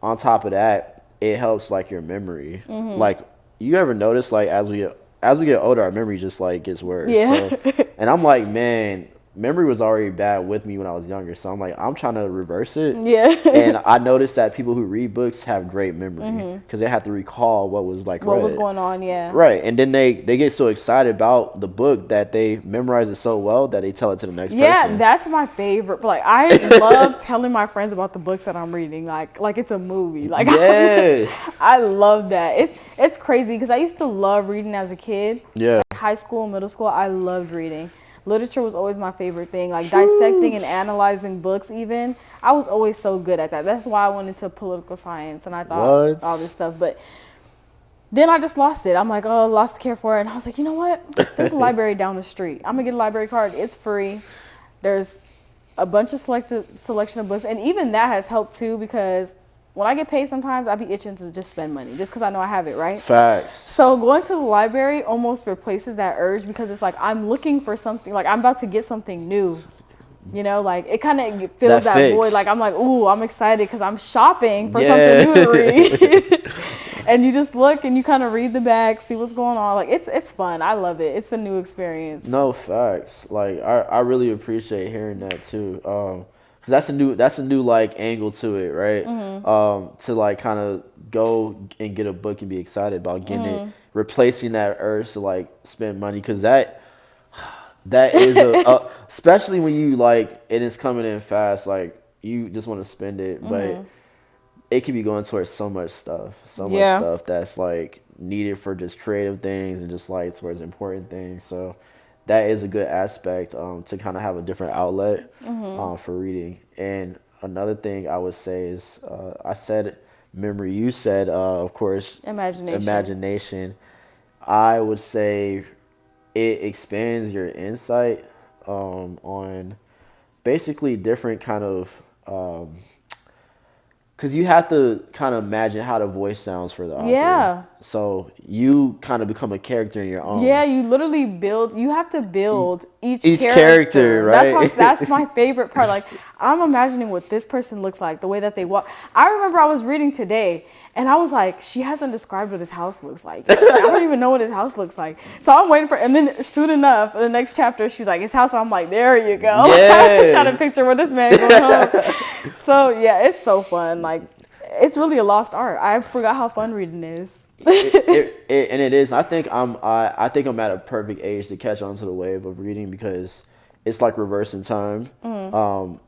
on top of that, it helps like your memory. Like, you ever notice like as we get older, our memory just like gets worse. Yeah. So, and I'm like, man, memory was already bad with me when I was younger, so I'm like, I'm trying to reverse it. Yeah. And I noticed that people who read books have great memory because they have to recall what was like What read. was going on? Yeah. Right, and then they get so excited about the book that they memorize it so well that they tell it to the next Yeah, person. that's my favorite. But like, I love telling my friends about the books that I'm reading, like it's a movie. Like, Yeah. I love that. It's crazy because I used to love reading as a kid. Yeah. Like high school, middle school, I loved reading. Literature was always my favorite thing. Like dissecting and analyzing books, even I was always so good at that. That's why I went into political science and I thought all this stuff, but. Then I just lost it. I'm like, oh, lost the care for it. And I was like, you know what? There's a library down the street. I'm going to get a library card. It's free. There's a bunch of selection of books. And even that has helped too because when I get paid sometimes, I be itching to just spend money just because I know I have it, right? Facts. So going to the library almost replaces that urge because it's like I'm looking for something. Like I'm about to get something new. Like it kind of fills that void. Like I'm like, ooh, I'm excited because I'm shopping for something new to read. And you just look and you kind of read the back, see what's going on. Like it's fun. I love it. It's a new experience. No, facts. Like I really appreciate hearing that too. Cause that's a new like angle to it, right? To like kind of go and get a book and be excited about getting it, replacing that urge to like spend money, cause that is especially when you like and it's coming in fast, like you just want to spend it, but it could be going towards so much stuff that's like needed for just creative things and just like towards important things. So that is a good aspect to kind of have a different outlet for reading. And another thing I would say is I said memory. You said, of course, imagination. I would say it expands your insight on basically different kind of because you have to kind of imagine how the voice sounds for the author. Yeah. So you kind of become a character in your own. Yeah, you literally build. You have to build each character, right? That's my favorite part. Like I'm imagining what this person looks like, the way that they walk. I remember I was reading today, and I was like, she hasn't described what his house looks like. I don't even know what his house looks like. So I'm waiting for. And then soon enough, the next chapter, she's like, his house. I'm like, there you go. Yeah. I'm trying to picture where this man going home. So yeah, it's so fun. Like. It's really a lost art. I forgot how fun reading is. And it is. I think I'm at a perfect age to catch on to the wave of reading because it's like reversing time.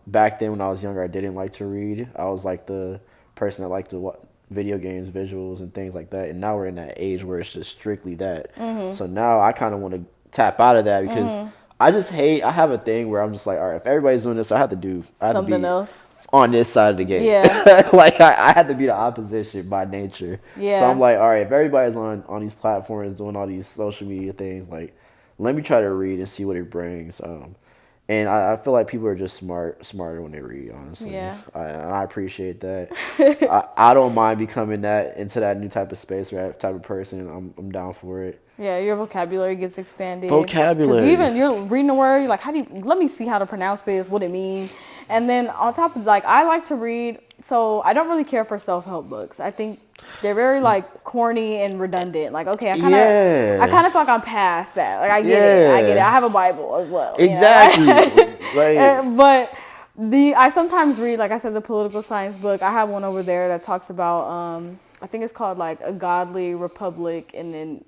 Back then when I was younger, I didn't like to read. I was like the person that liked to watch video games, visuals, and things like that. And now we're in that age where it's just strictly that. So now I kind of want to tap out of that because I just hate. I have a thing where I'm just like, all right, if everybody's doing this, I have to be else on this side of the game. Yeah. Like I had to be the opposition by nature. Yeah. So I'm like, all right, if everybody's on these platforms doing all these social media things, like let me try to read and see what it brings. And I feel like people are just smarter when they read, honestly. Yeah. I appreciate that. I don't mind becoming into that new type of space or that type of person. I'm down for it. Yeah, your vocabulary gets expanded. Vocabulary. Because you're reading a word, you're like, let me see how to pronounce this, what it means. And then on top of, like, I like to read, so I don't really care for self-help books. I think they're very, like, corny and redundant. Like, okay, I kind of feel like I'm past that. Like, I get it. I have a Bible as well. Exactly. But I sometimes read, like I said, the political science book. I have one over there that talks about, I think it's called, like, A Godly Republic and then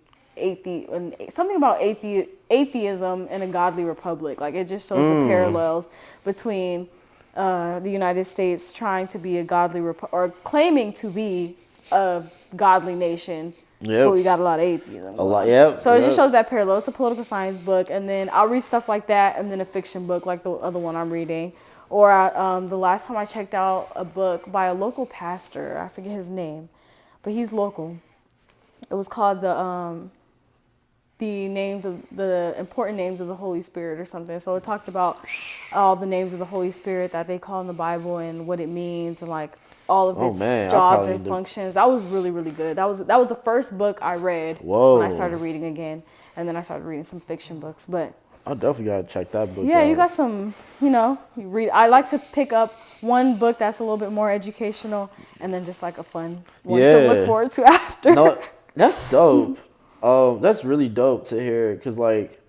something about atheism and a godly republic. Like it just shows the parallels between the United States trying to be a godly or claiming to be a godly nation, but we got a lot of atheism. So it just shows that parallel. It's a political science book, and then I'll read stuff like that, and then a fiction book like the other one I'm reading. Or the last time I checked out a book by a local pastor, I forget his name, but he's local. It was called the important names of the Holy Spirit or something. So it talked about all the names of the Holy Spirit that they call in the Bible and what it means and like all of its jobs and functions. That was really, really good. That was the first book I read when I started reading again. And then I started reading some fiction books. But I definitely gotta check that book out. Yeah, you got some, you read. I like to pick up one book that's a little bit more educational and then just like a fun one to look forward to after. No, that's dope. That's really dope to hear because, like,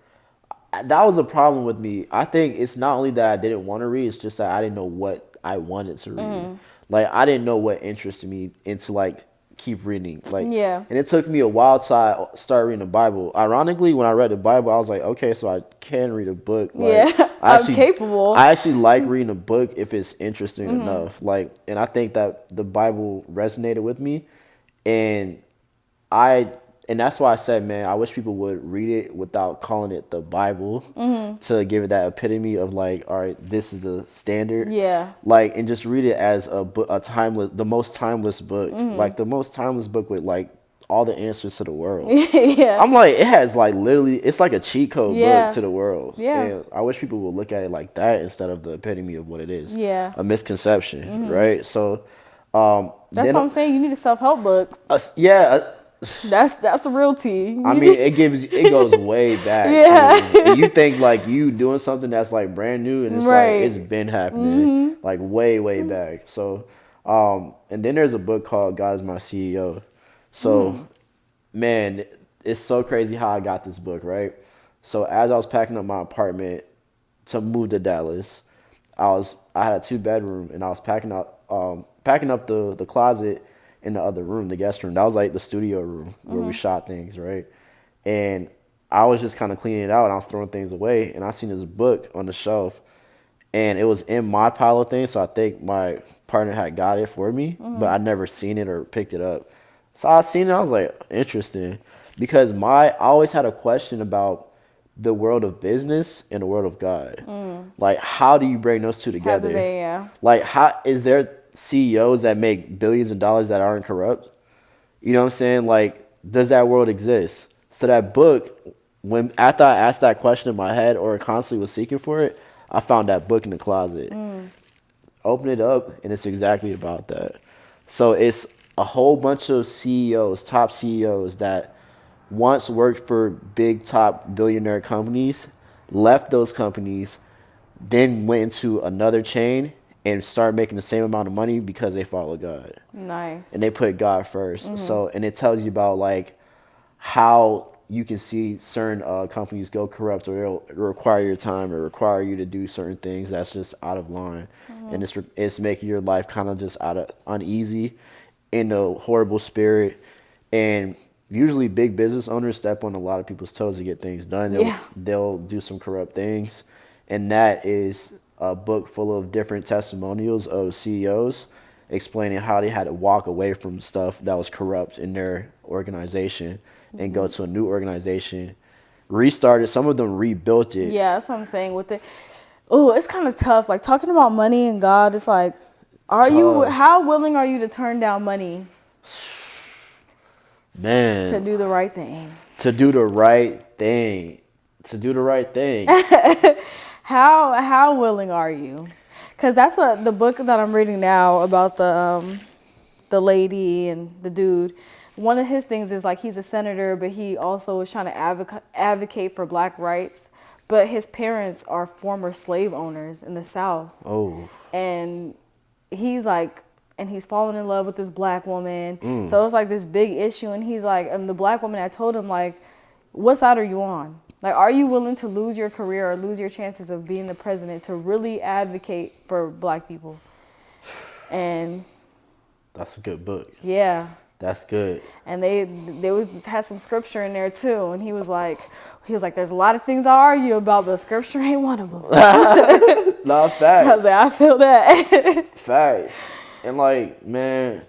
that was a problem with me. I think it's not only that I didn't want to read, it's just that I didn't know what I wanted to read. Like, I didn't know what interested me into, like, keep reading. Like, and it took me a while to start reading the Bible. Ironically, when I read the Bible, I was like, okay, so I can read a book. Like, I'm capable. I actually like reading a book if it's interesting enough. Like, and I think that the Bible resonated with me. And that's why I said, man, I wish people would read it without calling it the Bible to give it that epitome of like, all right, this is the standard. Yeah. Like, and just read it as the most timeless book. Like the most timeless book with like all the answers to the world. I'm like, it has like literally, it's like a cheat code book to the world. Yeah. And I wish people would look at it like that instead of the epitome of what it is. Yeah. A misconception, right? So, that's what I'm saying. You need a self-help book. That's the real tea. I mean, it goes way back. And you think like you doing something that's like brand new, and it's like it's been happening like way back. So, and then there's a book called God Is My CEO. So, man, it's so crazy how I got this book, right? So as I was packing up my apartment to move to Dallas, I had a 2-bedroom, and I was packing up the closet in the other room, the guest room. That was like the studio room where we shot things, right? And I was just kind of cleaning it out, and I was throwing things away, and I seen this book on the shelf, and it was in my pile of things, so I think my partner had got it for me, but I never seen it or picked it up. So I seen it, I was like, interesting, because I always had a question about the world of business and the world of God. Like, how do you bring those two together? How do they, Like, how is there CEOs that make billions of dollars that aren't corrupt? You know what I'm saying? Like, does that world exist? So that book, after I asked that question in my head or constantly was seeking for it, I found that book in the closet. Open it up, and it's exactly about that. So it's a whole bunch of CEOs, top CEOs that once worked for big top billionaire companies, left those companies, then went into another chain and started making the same amount of money because they follow God. Nice. And they put God 1st. So, and it tells you about like how you can see certain companies go corrupt, or it'll require your time or require you to do certain things that's just out of line. And it's making your life kind of just out of uneasy, in a horrible spirit. And usually big business owners step on a lot of people's toes to get things done. They'll do some corrupt things. And that is a book full of different testimonials of CEOs explaining how they had to walk away from stuff that was corrupt in their organization and go to a new organization, restarted. Some of them rebuilt it. Yeah, that's what I'm saying with it. Oh, it's kind of tough. Like talking about money and God, it's like, how willing are you to turn down money? Man. To do the right thing. To do the right thing. To do the right thing. How willing are you? Because that's what the book that I'm reading now about the lady and the dude. One of his things is like he's a senator, but he also is trying to advocate for black rights. But his parents are former slave owners in the South. Oh. And he's like, and he's fallen in love with this black woman. So it's like this big issue. And he's like, and the black woman, I told him like, what side are you on? Like, are you willing to lose your career or lose your chances of being the president to really advocate for black people? And that's a good book. Yeah. That's good. And they had some scripture in there too. And he was like, there's a lot of things I argue about, but scripture ain't one of them. No, facts. I was like, I feel that. Facts. And like, man,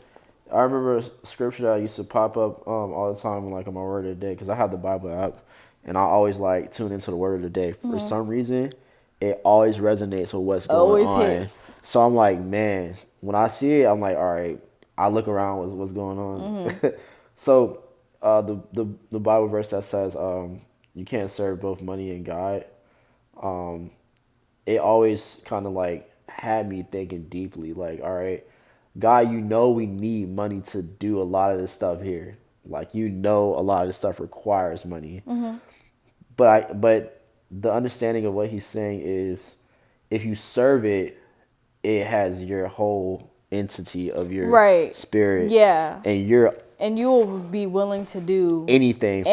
I remember a scripture that used to pop up all the time, like on my word of the day, because I have the Bible app, and I always like tune into the word of the day. For some reason, it always resonates with what's going on. Hits. So I'm like, man, when I see it, I'm like, all right. I look around what's going on. So the Bible verse that says you can't serve both money and God, it always kind of like had me thinking deeply, like, all right, God, you know we need money to do a lot of this stuff here. Like, you know a lot of this stuff requires money. But the understanding of what he's saying is if you serve it, it has your whole entity of your spirit. Yeah. And you'll be willing to do anything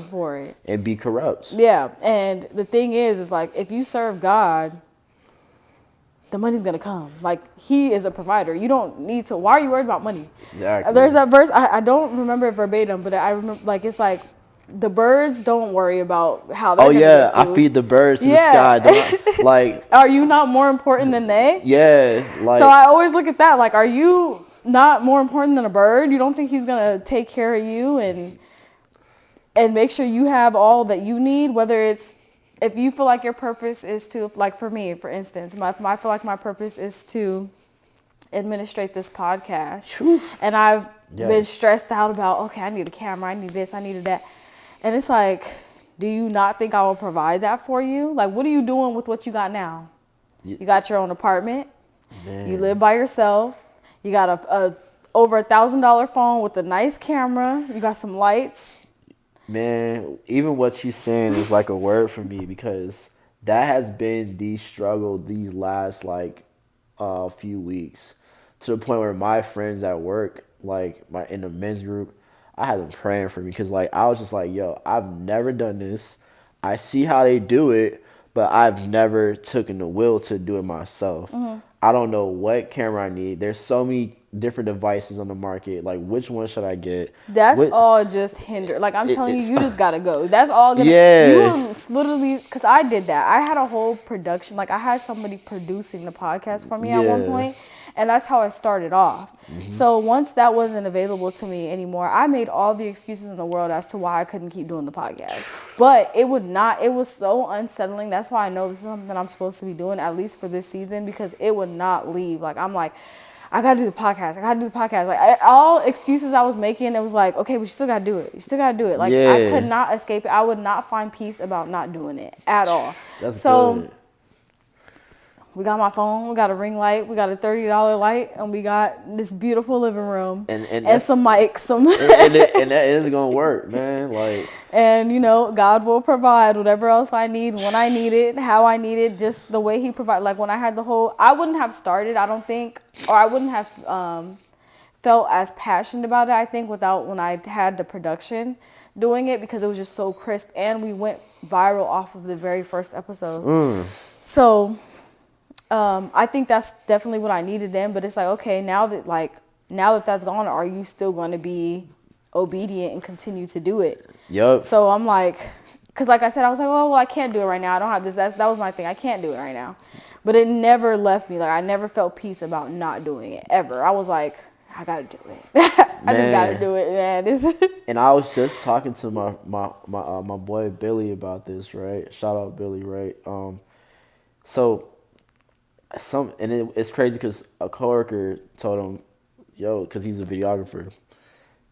for it. And be corrupt. Yeah. And the thing is like if you serve God, the money's gonna come. Like he is a provider. You don't need to. Why are you worried about money? Exactly. There's that verse. I don't remember it verbatim, but I remember like it's like the birds don't worry about how they're gonna get food. I feed the birds to the sky. Like, are you not more important than they? Yeah. Like, so I always look at that. Like, are you not more important than a bird? You don't think he's gonna take care of you and make sure you have all that you need? Whether it's if you feel like your purpose is to, like for me, for instance, I feel like my purpose is to administrate this podcast, and I've been stressed out about, okay, I need a camera, I need this, I needed that. And it's like, do you not think I will provide that for you? Like, what are you doing with what you got now? You got your own apartment. Man. You live by yourself. You got a over $1,000 phone with a nice camera. You got some lights. Man, even what you're saying is like a word for me, because that has been the struggle these last like few weeks, to the point where my friends at work, like in the men's group, I had them praying for me, because like I was just like, yo, I've never done this. I see how they do it, but I've never taken the will to do it myself. I don't know what camera I need. There's so many different devices on the market. Like, which one should I get? That's all just hinder. Like, I'm telling you just gotta go. That's all gonna. You literally, because I did that. I had a whole production. Like, I had somebody producing the podcast for me at one point. And that's how I started off. So once that wasn't available to me anymore, I made all the excuses in the world as to why I couldn't keep doing the podcast. But it was so unsettling. That's why I know this is something I'm supposed to be doing, at least for this season, because it would not leave. Like, I'm like, I gotta do the podcast. Like, all excuses I was making, it was like, okay, but you still gotta do it. Like, I could not escape it. I would not find peace about not doing it at all. That's good. we got my phone, we got a ring light, we got a $30 light, and we got this beautiful living room and some mics, and that is gonna work, man. Like, and you know, God will provide whatever else I need when I need it, how I need it, just the way He provides. Like when I had I wouldn't have started, I don't think, or I wouldn't have felt as passionate about it, I think, without when I had the production doing it, because it was just so crisp, and we went viral off of the very first episode. So I think that's definitely what I needed then. But it's like, okay, now that that's gone, are you still going to be obedient and continue to do it? Yep. So I'm like, because like I said, I was like, oh, well, I can't do it right now. I don't have this. That was my thing. I can't do it right now. But it never left me. Like, I never felt peace about not doing it, ever. I was like, I got to do it. I just got to do it, man. And I was just talking to my boy Billy about this, right? Shout out Billy, right? So it's crazy because a coworker told him, yo, because he's a videographer,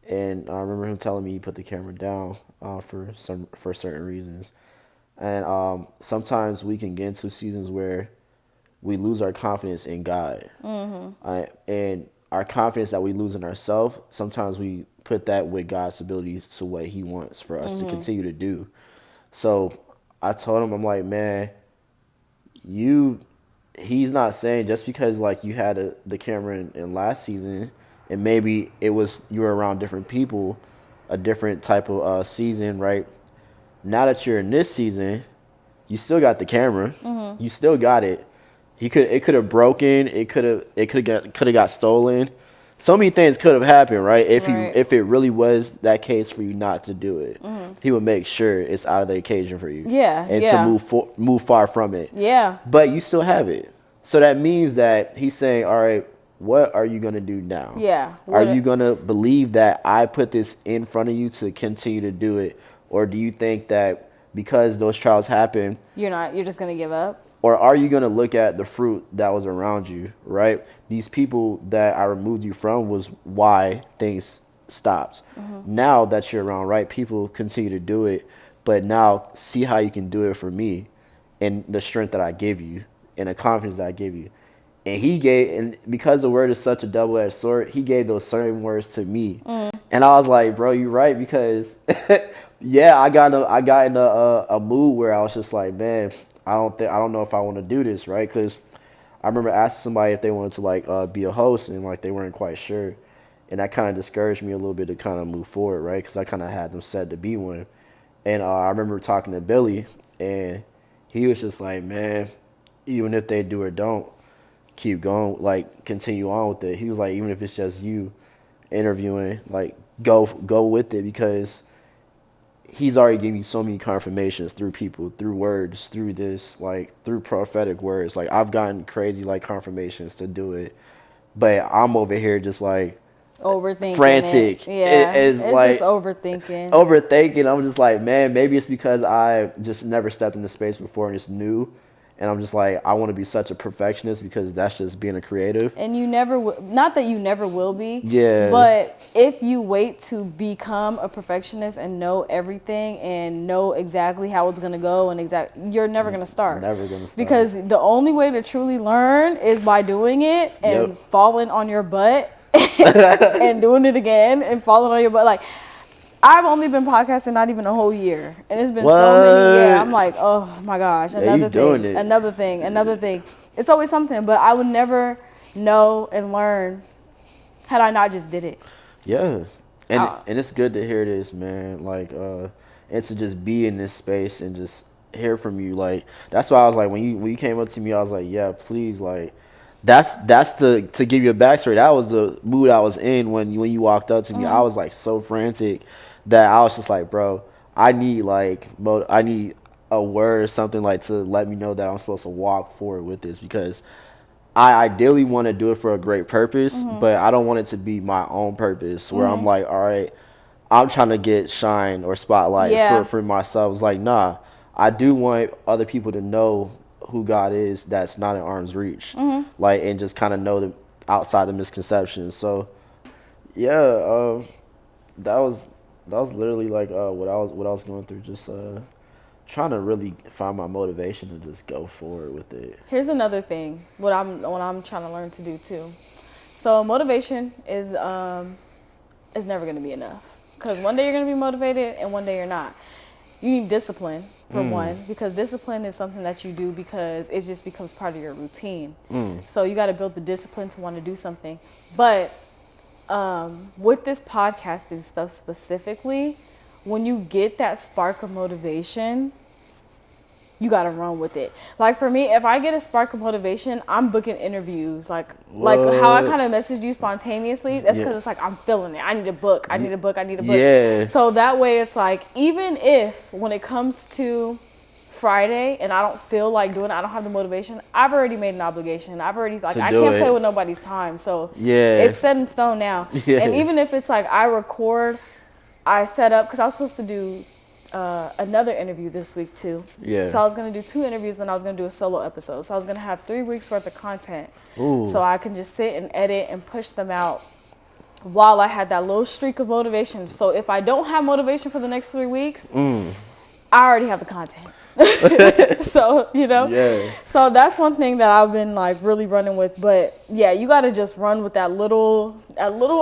and I remember him telling me he put the camera down for certain reasons, and sometimes we can get into seasons where we lose our confidence in God, and our confidence that we lose in ourselves. Sometimes we put that with God's abilities to what He wants for us to continue to do. So I told him, I'm like, man, he's not saying just because like you had the camera in last season and maybe it was you were around different people, a different type of season, right? Now that you're in this season, you still got the camera, you still got it. It could have broken, it could have got stolen. So many things could have happened, right? If it really was that case for you not to do it, He would make sure it's out of the occasion for you. Yeah, and to move far from it. Yeah. But you still have it, so that means that He's saying, all right, what are you gonna do now? Yeah. Are you gonna believe that I put this in front of you to continue to do it, or do you think that because those trials happen, you're just gonna give up? Or are you going to look at the fruit that was around you, right? These people that I removed you from was why things stopped. Now that you're around, right, people continue to do it, but now see how you can do it for me and the strength that I give you and the confidence that I give you. And because the word is such a double-edged sword, He gave those same words to me. And I was like, bro, you're right, because yeah, I got in a mood where I was just like, man, I don't know if I want to do this, right? Because I remember asking somebody if they wanted to like be a host, and like they weren't quite sure, and that kind of discouraged me a little bit to kind of move forward, right? Because I kind of had them set to be one, and I remember talking to Billy, and he was just like, man, even if they do or don't, keep going, like continue on with it. He was like, even if it's just you interviewing, like go with it, because He's already given you so many confirmations through people, through words, through this, like through prophetic words. Like I've gotten crazy like confirmations to do it, but I'm over here just like overthinking, frantic. Yeah, it's like just overthinking. I'm just like, man, maybe it's because I just never stepped into space before and it's new. And I'm just like, I want to be such a perfectionist because that's just being a creative. And you never, not that you never will be. Yeah. But if you wait to become a perfectionist and know everything and know exactly how it's going to go and you're never going to start. Never going to start. Because the only way to truly learn is by doing it and falling on your butt and doing it again and falling on your butt. Like, I've only been podcasting not even a whole year, and it's been so many years. I'm like, oh my gosh, another thing. It's always something, but I would never know and learn had I not just did it. Yeah, and it's good to hear this, man. Like, and to just be in this space and just hear from you. Like, that's why I was like, when you came up to me, I was like, yeah, please, like. That's to give you a backstory. That was the mood I was in when you walked up to me. I was like so frantic that I was just like, bro, I need a word or something like to let me know that I'm supposed to walk forward with this, because I ideally want to do it for a great purpose, but I don't want it to be my own purpose where I'm like, all right, I'm trying to get shine or spotlight for myself. It's like, nah, I do want other people to know who God is that's not in arm's reach, like, and just kind of know the outside the misconceptions. So yeah, that was literally like what I was going through, just trying to really find my motivation to just go forward with it. Here's another thing, what I'm trying to learn to do too. So motivation is never going to be enough, because one day you're going to be motivated and one day you're not. You need discipline for one, because discipline is something that you do because it just becomes part of your routine. So you got to build the discipline to want to do something. But with this podcasting stuff specifically, when you get that spark of motivation, you got to run with it. Like for me, if I get a spark of motivation, I'm booking interviews. Like how I kind of messaged you spontaneously, that's because it's like I'm feeling it. I need a book. I need a book. Yeah. So that way it's like, even if when it comes to Friday and I don't feel like doing it, I don't have the motivation, I've already made an obligation. I've already, like, I can't play with nobody's time. So it's set in stone now. Yeah. And even if it's like I set up, because I was supposed to do another interview this week too. Yeah. So I was going to do 2 interviews, then I was going to do a solo episode. So I was going to have 3 weeks worth of content. Ooh. So I can just sit and edit and push them out while I had that little streak of motivation. So if I don't have motivation for the next 3 weeks, I already have the content. So, so that's one thing that I've been like really running with. But yeah, you got to just run with that little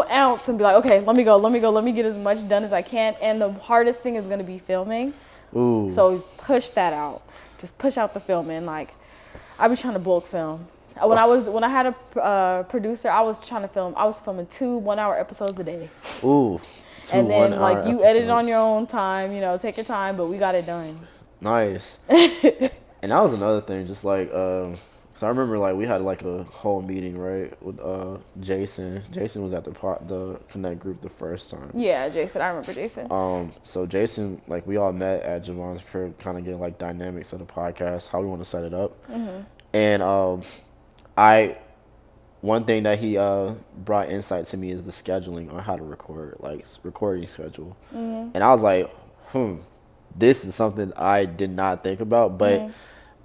ounce and be like, okay, let me get as much done as I can. And the hardest thing is going to be filming. Ooh. So push that out. Just push out the filming. Like, I be trying to bulk film. When I had a producer, I was filming 2 1-hour episodes a day. Ooh. And then like you edit it on your own time, take your time, but we got it done. Nice. And that was another thing, just like, so I remember like we had like a whole meeting, right, with Jason. Jason was at the Connect group the first time. Yeah, Jason. I remember Jason. So Jason, like we all met at Javon's crib, kind of getting like dynamics of the podcast, how we want to set it up. Mm-hmm. And one thing that he brought insight to me is the scheduling on how to record, like recording schedule. Mm-hmm. And I was like, this is something I did not think about, but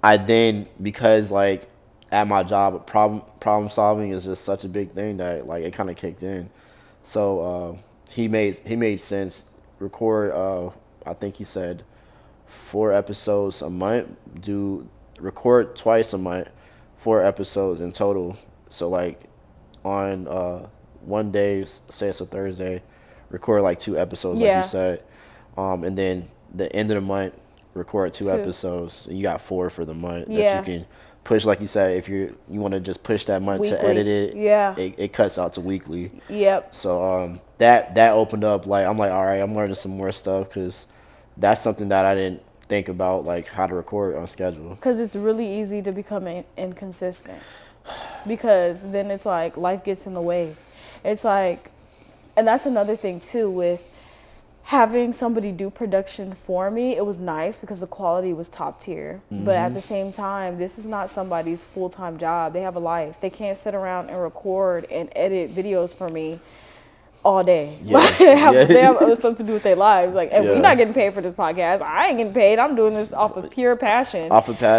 I then, because like at my job, problem solving is just such a big thing that like it kind of kicked in. So he made sense. Record, I think he said 4 episodes a month. Record twice a month, 4 episodes in total. So like on one day, say it's a Thursday, record like 2 episodes, like you said, and then the end of the month, record 2 episodes. You got 4 for the month that you can push. Like you said, if you want to just push that month weekly. To edit it, it cuts out to weekly. Yep. So that opened up, like I'm like, all right, I'm learning some more stuff, because that's something that I didn't think about, like how to record on schedule. Because it's really easy to become inconsistent, because then it's like life gets in the way. It's like, and that's another thing too with having somebody do production for me. It was nice because the quality was top tier. Mm-hmm. But at the same time, this is not somebody's full-time job. They have a life. They can't sit around and record and edit videos for me all day. Yeah. They have other stuff to do with their lives. Like, and we're not getting paid for this podcast. I ain't getting paid. I'm doing this off of pure passion.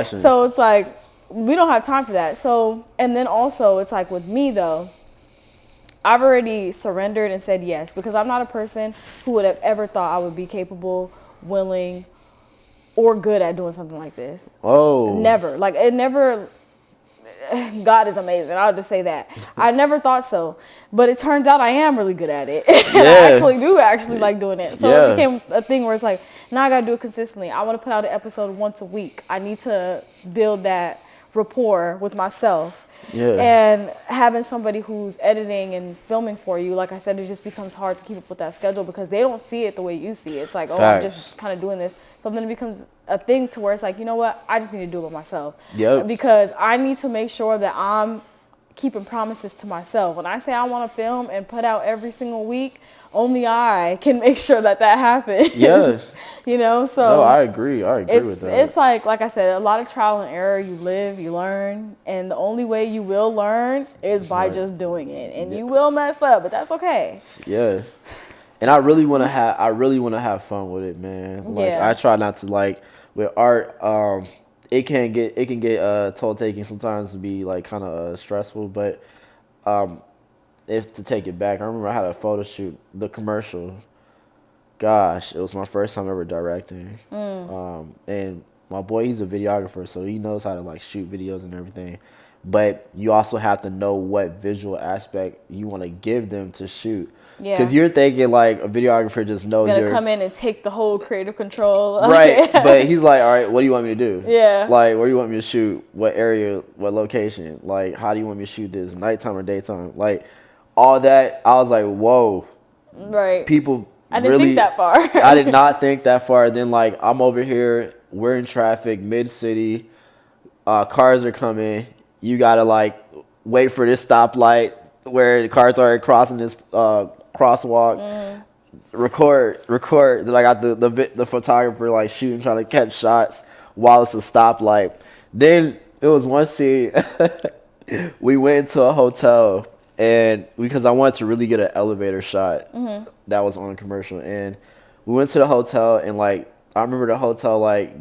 So it's like, we don't have time for that. So, and then also it's like with me though, I've already surrendered and said yes, because I'm not a person who would have ever thought I would be capable, willing, or good at doing something like this. Oh. Never. Like, it never. God is amazing. I'll just say that. I never thought so. But it turns out I am really good at it. And I actually like doing it. So it became a thing where it's like, now I got to do it consistently. I want to put out an episode once a week. I need to build that rapport with myself. And having somebody who's editing and filming for you, like I said, it just becomes hard to keep up with that schedule, because they don't see it the way you see it. It's like, I'm just kind of doing this. So then it becomes a thing to where it's like, you know what, I just need to do it by myself. Because I need to make sure that I'm keeping promises to myself. When I say I want to film and put out every single week, only I can make sure that happens. So no, I agree with that. It's like I said, a lot of trial and error. You live, you learn, and the only way you will learn is by just doing it. And you will mess up, but that's okay. And I really want to have fun with it, man. Like I try not to, like with art, it can get toll taking sometimes, to be like kind of stressful, but if to take it back, I remember I had a photo shoot, the commercial, Gosh, it was my first time ever directing. And my boy, he's a videographer, so he knows how to like shoot videos and everything. But you also have to know what visual aspect you want to give them to shoot. Yeah. Because you're thinking like a videographer just knows Gonna come in and take the whole creative control. right. But he's like, all right, what do you want me to do? Yeah. Like, where do you want me to shoot? What area? What location? Like, how do you want me to shoot this? Nighttime or daytime? Like, all that. I was like, whoa. Right. People. I didn't really, think that far. I did not think that far. Then like I'm over here, we're in traffic, mid city, cars are coming. You gotta like wait for this stoplight where the cars are crossing this crosswalk. Record. Then I got the photographer like shooting, trying to catch shots while it's a stoplight. Then it was one scene. We went into a hotel. And because I wanted to really get an elevator shot that was on a commercial, and we went to the hotel, and like I remember the hotel like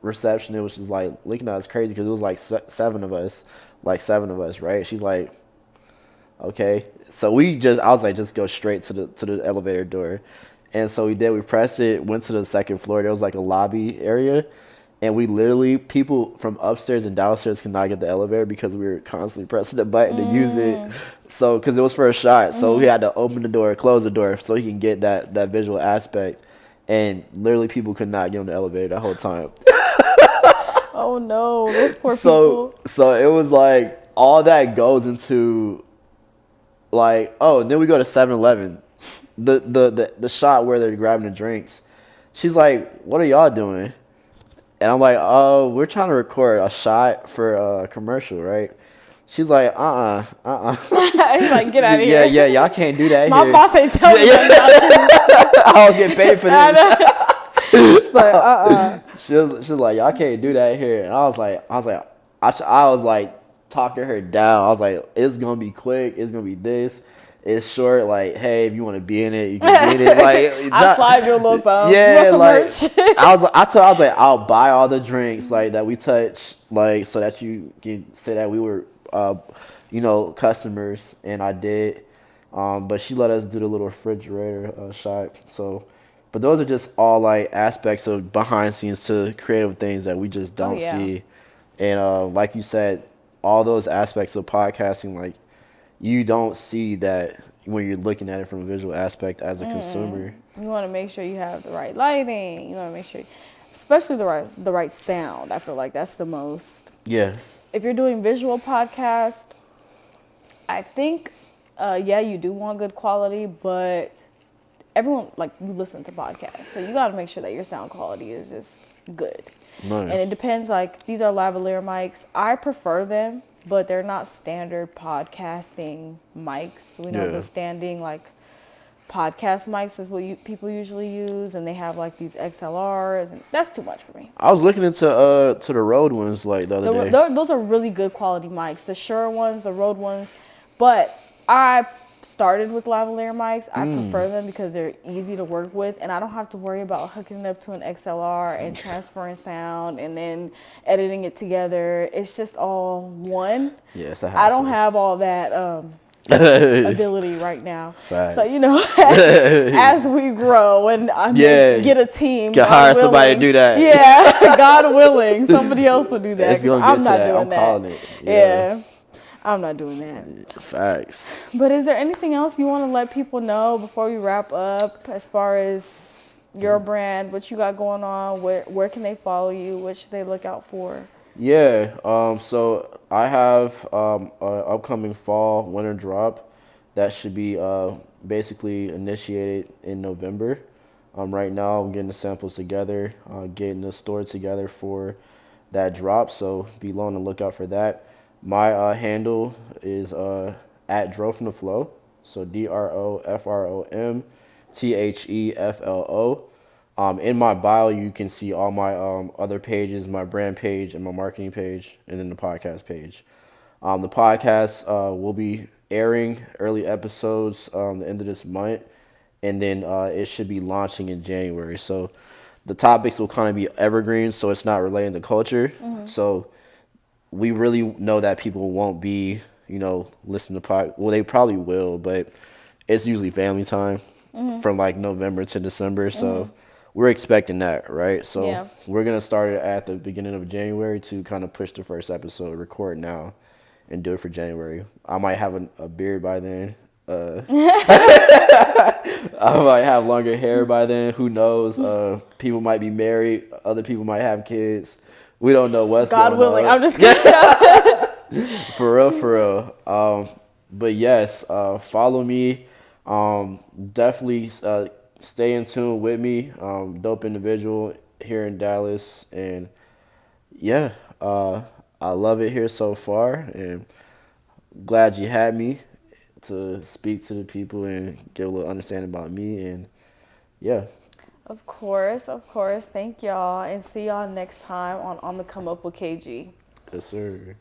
receptionist was just like looking at us crazy because it was like seven of us, right? She's like, okay, so I was like, just go straight to the elevator door, and so we did. We pressed it, went to the second floor. There was like a lobby area. And we literally, people from upstairs and downstairs could not get the elevator because we were constantly pressing the button to use it. So, because it was for a shot. So we had to open the door, close the door so he can get that visual aspect. And literally people could not get on the elevator the whole time. Oh no, those poor people. So it was like, all that goes into like, oh, and then we go to 7-Eleven. The shot where they're grabbing the drinks. She's like, what are y'all doing? And I'm like, oh, we're trying to record a shot for a commercial, right? She's like, He's like, get out of here. Yeah, y'all can't do that My here. boss ain't telling me that. I don't get paid for this. She's like, She's like, y'all can't do that here. And I was like talking her down. I was like, it's gonna be quick. It's gonna be this. It's short. Like, hey, if you want to be in it, you can be in it. Like, I'll slide you a little something. Yeah, You want like some merch? I was like, I'll buy all the drinks like that we touch, like so that you can say that we were, customers, and I did. But she let us do the little refrigerator shot. So, but those are just all like aspects of behind scenes to creative things that we just don't see. And like you said, all those aspects of podcasting, like you don't see that when you're looking at it from a visual aspect as a consumer. You want to make sure you have the right lighting. You want to make sure, especially the right sound. I feel like that's the most. Yeah. If you're doing visual podcast, I think, you do want good quality, but everyone, like, you listen to podcasts, so you got to make sure that your sound quality is just good. Nice. And it depends, like, these are lavalier mics. I prefer them, but they're not standard podcasting mics. We know the standing, like, podcast mics is what people usually use, and they have, like, these XLRs, and that's too much for me. I was looking into to the Rode ones like the other day. Those are really good quality mics, the Shure ones, the Rode ones, but I started with lavalier mics. I prefer them because they're easy to work with, and I don't have to worry about hooking it up to an XLR and transferring sound and then editing it together. It's just all one. Yeah, it's a I don't hassle. have all that ability right now. Facts. So, as we grow and I get a team, Can hire somebody to do that. Yeah, God willing, somebody else will do that. It's gonna I'm get not to that. doing I'm that. calling it. Yeah, I'm not doing that. Facts. But is there anything else you want to let people know before we wrap up, as far as your brand, what you got going on, where can they follow you, what should they look out for? Yeah. So I have an upcoming fall winter drop that should be basically initiated in November. Right now I'm getting the samples together, getting the store together for that drop. So be on the lookout for that. My handle is at Drofromtheflow. So DROFROMTHEFLO. In my bio, you can see all my other pages, my brand page and my marketing page, and then the podcast page. The podcast will be airing early episodes the end of this month, and then it should be launching in January. So the topics will kind of be evergreen, so it's not related to culture. So we really know that people won't be, listening to well, they probably will, but it's usually family time. from like November to December. So we're expecting that, right? So Yeah. we're gonna start it at the beginning of January to kind of push the first episode, record now, and do it for January. I might have a beard by then. I might have longer hair by then. Who knows? People might be married. Other people might have kids. We don't know what's God going willing. on. I'm just kidding. For real, for real. But yes, follow me. Definitely stay in tune with me. Dope individual here in Dallas, and yeah, I love it here so far, and glad you had me to speak to the people and get a little understanding about me, and yeah. Of course, of course. Thank y'all, and see y'all next time on the Come Up with KG. Yes, sir.